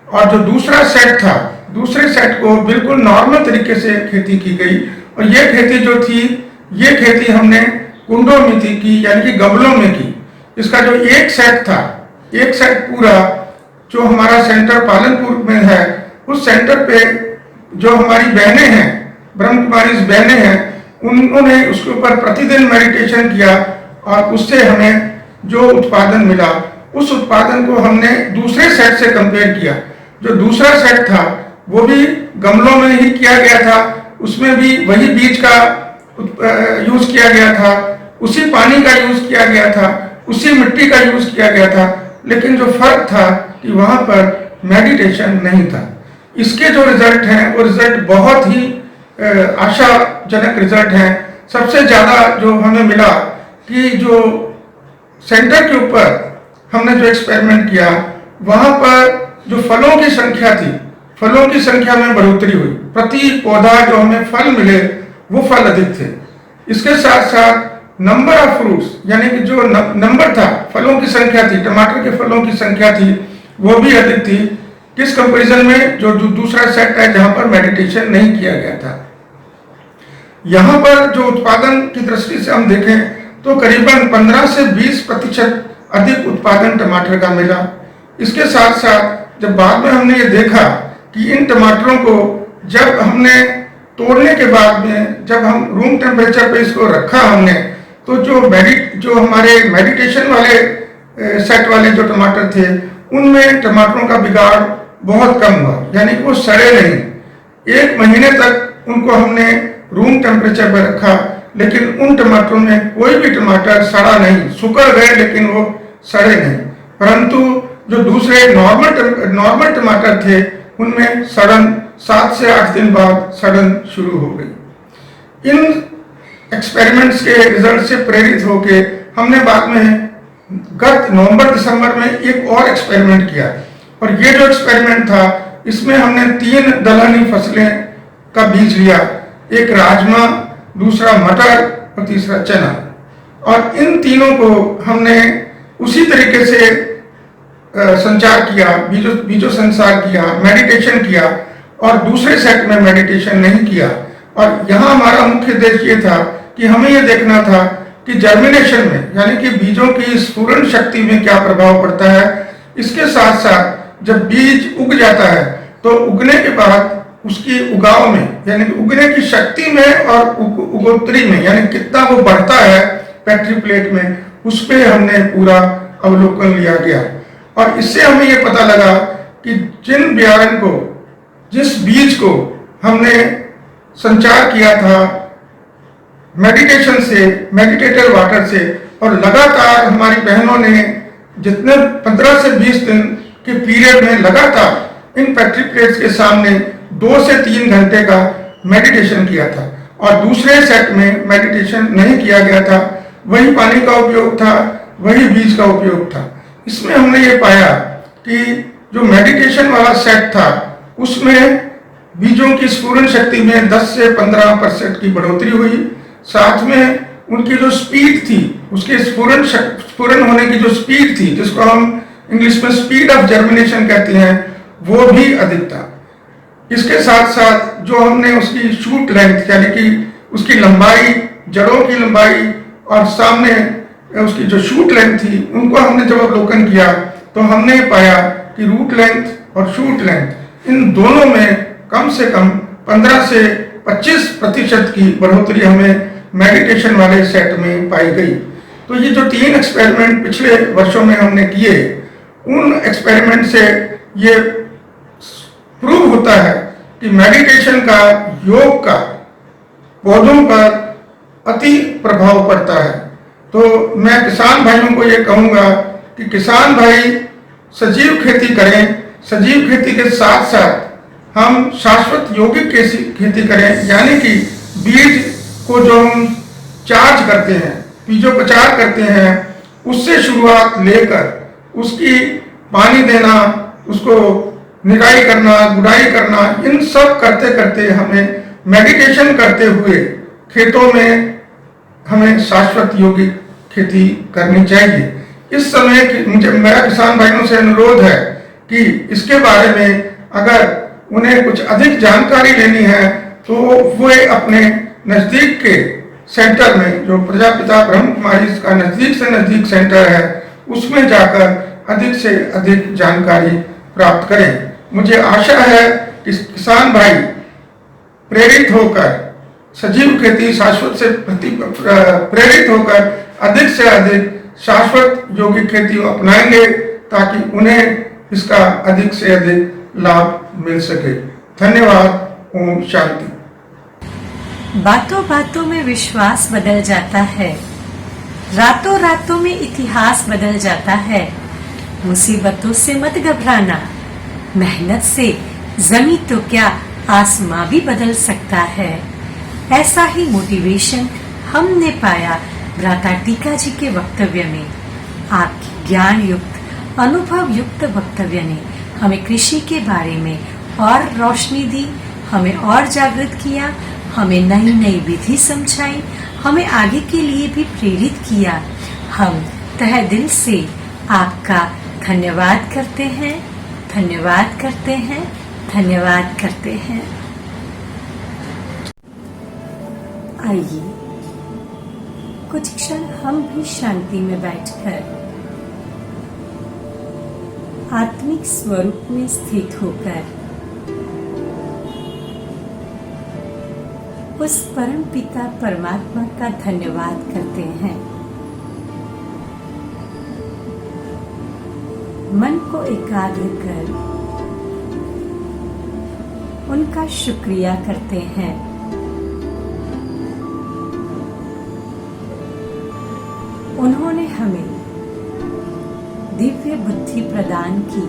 और जो दूसरा सेट था, दूसरे सेट को बिल्कुल नॉर्मल तरीके से खेती की गई। और ये खेती जो थी, ये खेती हमने कुंडों में की, यानी कि गमलों में की। इसका जो एक सेट था, एक सेट पूरा जो हमारा सेंटर पालनपुर में है, उस सेंटर पे जो हमारी बहनें हैं, ब्रह्म कुमारी बहनें हैं, उन्होंने उसके ऊपर प्रतिदिन मेडिटेशन किया, और उससे हमें जो उत्पादन मिला, उस उत्पादन को हमने दूसरे सेट से कंपेयर किया। जो दूसरा सेट था वो भी गमलों में ही किया गया था, उसमें भी वही बीज का यूज किया गया था, उसी पानी का यूज किया गया था, उसी मिट्टी का यूज किया गया था, लेकिन जो फर्क था कि वहां पर मेडिटेशन नहीं था। इसके जो रिजल्ट हैं, वो रिजल्ट बहुत ही आशाजनक रिजल्ट हैं। सबसे ज्यादा जो हमें मिला कि जो सेंटर के ऊपर हमने जो एक्सपेरिमेंट किया, वहां पर जो फलों की संख्या थी, फलों की संख्या में बढ़ोतरी हुई। प्रति पौधा जो हमें फल मिले, वो फल अधिक थे। इसके साथ साथ नंबर ऑफ फ्रूट्स, यानी कि जो नंबर था, फलों की संख्या थी, टमाटर के फलों की संख्या थी, वो भी अधिक थी। किस कंपैरिजन में? जो दूसरा सेट है जहां पर मेडिटेशन नहीं किया गया था। यहां पर जो उत्पादन की दृष्टि से हम देखें तो करीबन 15 से 20% अधिक उत्पादन टमाटर का मिला। इसके साथ साथ जब बाद में हमने ये देखा कि इन टमाटरों को जब हमने तोड़ने के बाद में, जब हम रूम टेम्परेचर पे इसको रखा हमने, तो जो हमारे मेडिटेशन वाले सेट वाले जो टमाटर थे, उनमें टमाटरों का बिगाड़ बहुत कम हुआ, यानी कि वो सड़े नहीं। 1 महीने तक उनको हमने रूम टेम्परेचर पर रखा, लेकिन उन टमाटरों में कोई भी टमाटर सड़ा नहीं, सुकड़ गए लेकिन वो सड़े नहीं। परंतु जो दूसरे नॉर्मल टमाटर थे, उनमें सड़न 7 से 8 दिन बाद सड़न शुरू हो गई। इन एक्सपेरिमेंट्स के रिजल्ट से प्रेरित होके हमने बाद में गत नवंबर-दिसंबर में एक और एक्सपेरिमेंट किया, और ये जो एक्सपेरिमेंट था, इसमें हमने 3 दलहनी फसलें का बीज लिया, एक राजमा, दूसरा मटर और तीसरा चना। और इन तीनों को हमने उसी तरीके से संचार किया, बीजों संचार किया, मेडिटेशन किया, और दूसरे सेट में मेडिटेशन नहीं किया। और यहाँ हमारा मुख्य उद्देश्य ये था कि हमें ये देखना था कि जर्मिनेशन में, यानी कि बीजों की स्फुरण शक्ति में क्या प्रभाव पड़ता है। इसके साथ साथ जब बीज उग जाता है, तो उगने के बाद उसकी उगाव में, यानी कि उगने की शक्ति में और उगोत्तरी में, यानी कितना वो बढ़ता है पेट्री प्लेट में, उस पर हमने पूरा अवलोकन लिया गया। और इससे हमें ये पता लगा कि जिन बियारण को, जिस बीज को हमने संचार किया था मेडिटेशन से, मेडिटेटेड वाटर से, और लगातार हमारी बहनों ने जितने 15 से 20 दिन के पीरियड में लगातार इन पेट्री प्लेट्स के सामने 2 से 3 घंटे का मेडिटेशन किया था, और दूसरे सेट में मेडिटेशन नहीं किया गया था, वही पानी का उपयोग था, वही बीज का उपयोग था। इसमें हमने ये पाया कि जो मेडिटेशन वाला सेट था, उसमें बीजों की स्फुरण शक्ति में 10 से 15% की बढ़ोतरी हुई। साथ में उनकी जो स्पीड थी, उसके स्फुरण होने की जो स्पीड थी, जिसको हम इंग्लिश में स्पीड ऑफ जर्मिनेशन कहते हैं, वो भी अधिक था। इसके साथ साथ जो हमने उसकी शूट लेंथ यानी कि उसकी लंबाई, जड़ों की लंबाई और सामने उसकी जो शूट लेंथ थी, उनको हमने जब अवलोकन किया तो हमने पाया कि रूट लेंथ और शूट लेंथ इन दोनों में कम से कम 15 से 25% की बढ़ोतरी हमें मेडिटेशन वाले सेट में पाई गई। तो ये जो 3 एक्सपेरिमेंट पिछले वर्षों में हमने किए, उन एक्सपेरिमेंट से ये प्रूव होता है कि मेडिटेशन का, योग का पौधों पर अति प्रभाव पड़ता है। तो मैं किसान भाइयों को ये कहूँगा कि किसान भाई सजीव खेती करें, सजीव खेती के साथ साथ हम शाश्वत यौगिक खेती करें, यानी कि बीज को जो हम चार्ज करते हैं, बीजोपचार करते हैं, उससे शुरुआत लेकर उसकी पानी देना, उसको निराई करना, गुड़ाई करना, इन सब करते करते हमें मेडिटेशन करते हुए खेतों में हमें शाश्वत यौगिक खेती करनी चाहिए। इस समय मुझे मेरा किसान भाइयों से अनुरोध है कि इसके बारे में अगर उन्हें कुछ अधिक जानकारी लेनी है तो वे अपने नज़दीक के सेंटर में, जो प्रजापिता ब्रह्म कुमारी का नज़दीक से नज़दीक सेंटर है, उसमें जाकर अधिक से अधिक जानकारी प्राप्त करें। मुझे आशा है कि किसान भाई प्रेरित होकर सजीव खेती, शाश्वत से प्रेरित होकर अधिक से अधिक शाश्वत यौगिक खेती अपनाएंगे ताकि उन्हें इसका अधिक से अधिक लाभ मिल सके। धन्यवाद। ओम शांति। बातों बातों में विश्वास बदल जाता है, रातों रातों में इतिहास बदल जाता है। मुसीबतों से मत घबराना, मेहनत से जमीन तो क्या आसमां भी बदल सकता है। ऐसा ही मोटिवेशन हमने पाया भ्राता टीका जी के वक्तव्य में। आपकी ज्ञान युक्त, अनुभव युक्त वक्तव्य ने हमें कृषि के बारे में और रोशनी दी, हमें और जागृत किया, हमें नई नई विधि समझाई, हमें आगे के लिए भी प्रेरित किया। हम तहे दिल से आपका धन्यवाद करते हैं, धन्यवाद करते हैं, धन्यवाद करते हैं। आइए कुछ क्षण हम भी शांति में बैठकर आत्मिक स्वरूप में स्थित होकर उस परम पिता परमात्मा का धन्यवाद करते हैं। मन को एकाग्र कर उनका शुक्रिया करते हैं। उन्होंने हमें दिव्य बुद्धि प्रदान की,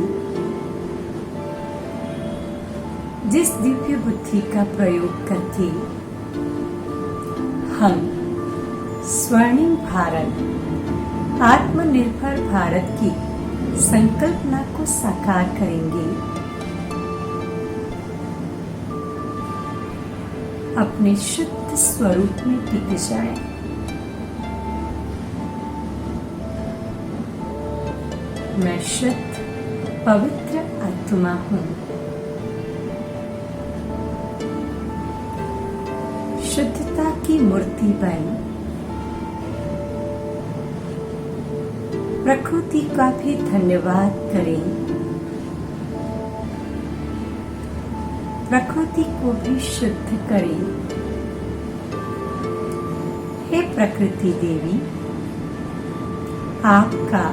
जिस दिव्य बुद्धि का प्रयोग करके हम स्वर्णिम भारत, आत्मनिर्भर भारत की संकल्पना को साकार करेंगे। अपने शुद्ध स्वरूप में टिक जाएं। मैं शुद्ध पवित्र आत्मा हूँ। शुद्धता की मूर्ति बन प्रकृति का भी धन्यवाद करें, प्रकृति को भी शुद्ध करें। हे प्रकृति देवी, आपका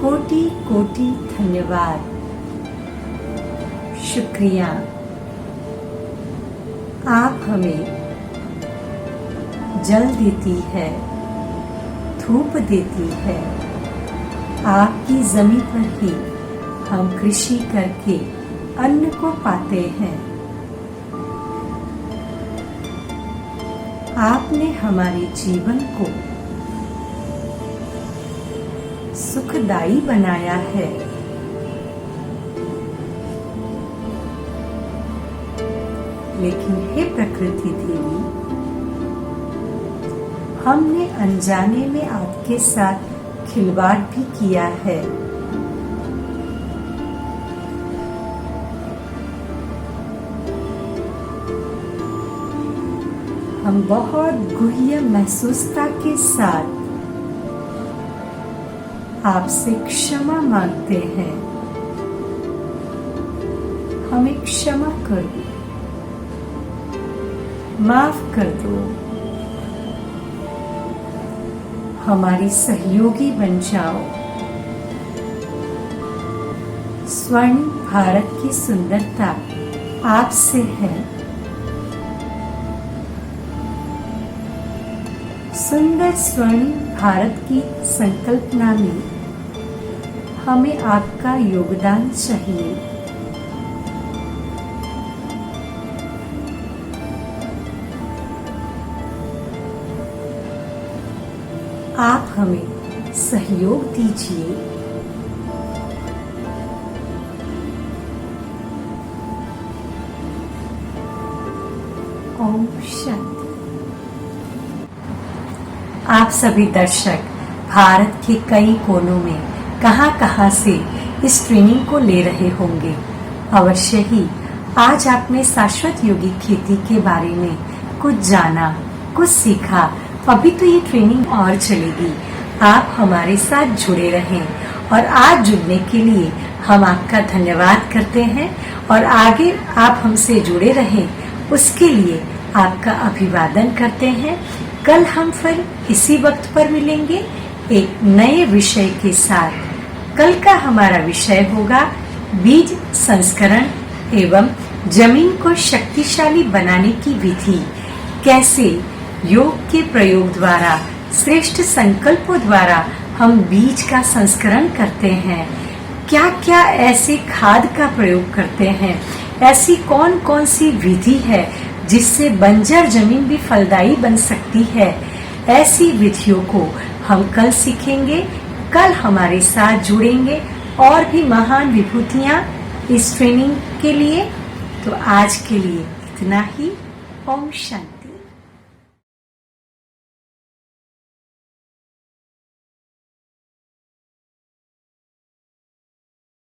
कोटि कोटि धन्यवाद, शुक्रिया। आप हमें जल देती है, धूप देती है। आपकी जमीन पर ही हम कृषि करके अन्न को पाते हैं। आपने हमारे जीवन को सुखदायी बनाया है। लेकिन हे प्रकृति देवी, हमने अनजाने में आपके साथ खिलवाड़ भी किया है। हम बहुत गुह्य महसूसता के साथ आपसे क्षमा मांगते हैं। हमें क्षमा करो, माफ कर दो, हमारी सहयोगी बन जाओ। स्वर्ण भारत की सुंदरता आपसे है। सुंदर स्वर्ण भारत की संकल्पना में हमें आपका योगदान चाहिए। आप हमें सहयोग दीजिए। ओम शांति। आप सभी दर्शक भारत के कई कोनों में कहां से इस ट्रेनिंग को ले रहे होंगे। अवश्य ही आज आपने शाश्वत योगिक खेती के बारे में कुछ जाना, कुछ सीखा। अभी तो ये ट्रेनिंग और चलेगी। आप हमारे साथ जुड़े रहें और आज जुड़ने के लिए हम आपका धन्यवाद करते हैं और आगे आप हमसे जुड़े रहें उसके लिए आपका अभिवादन करते हैं। कल हम फिर इसी वक्त पर मिलेंगे एक नए विषय के साथ। कल का हमारा विषय होगा बीज संस्करण एवं जमीन को शक्तिशाली बनाने की विधि। कैसे योग के प्रयोग द्वारा, श्रेष्ठ संकल्पों द्वारा हम बीज का संस्करण करते हैं। क्या क्या ऐसे खाद का प्रयोग करते हैं, ऐसी कौन कौन सी विधि है जिससे बंजर जमीन भी फलदायी बन सकती है। ऐसी विधियों को हम कल सीखेंगे। कल हमारे साथ जुड़ेंगे और भी महान विभूतियां इस ट्रेनिंग के लिए। तो आज के लिए इतना ही। ओम शांति।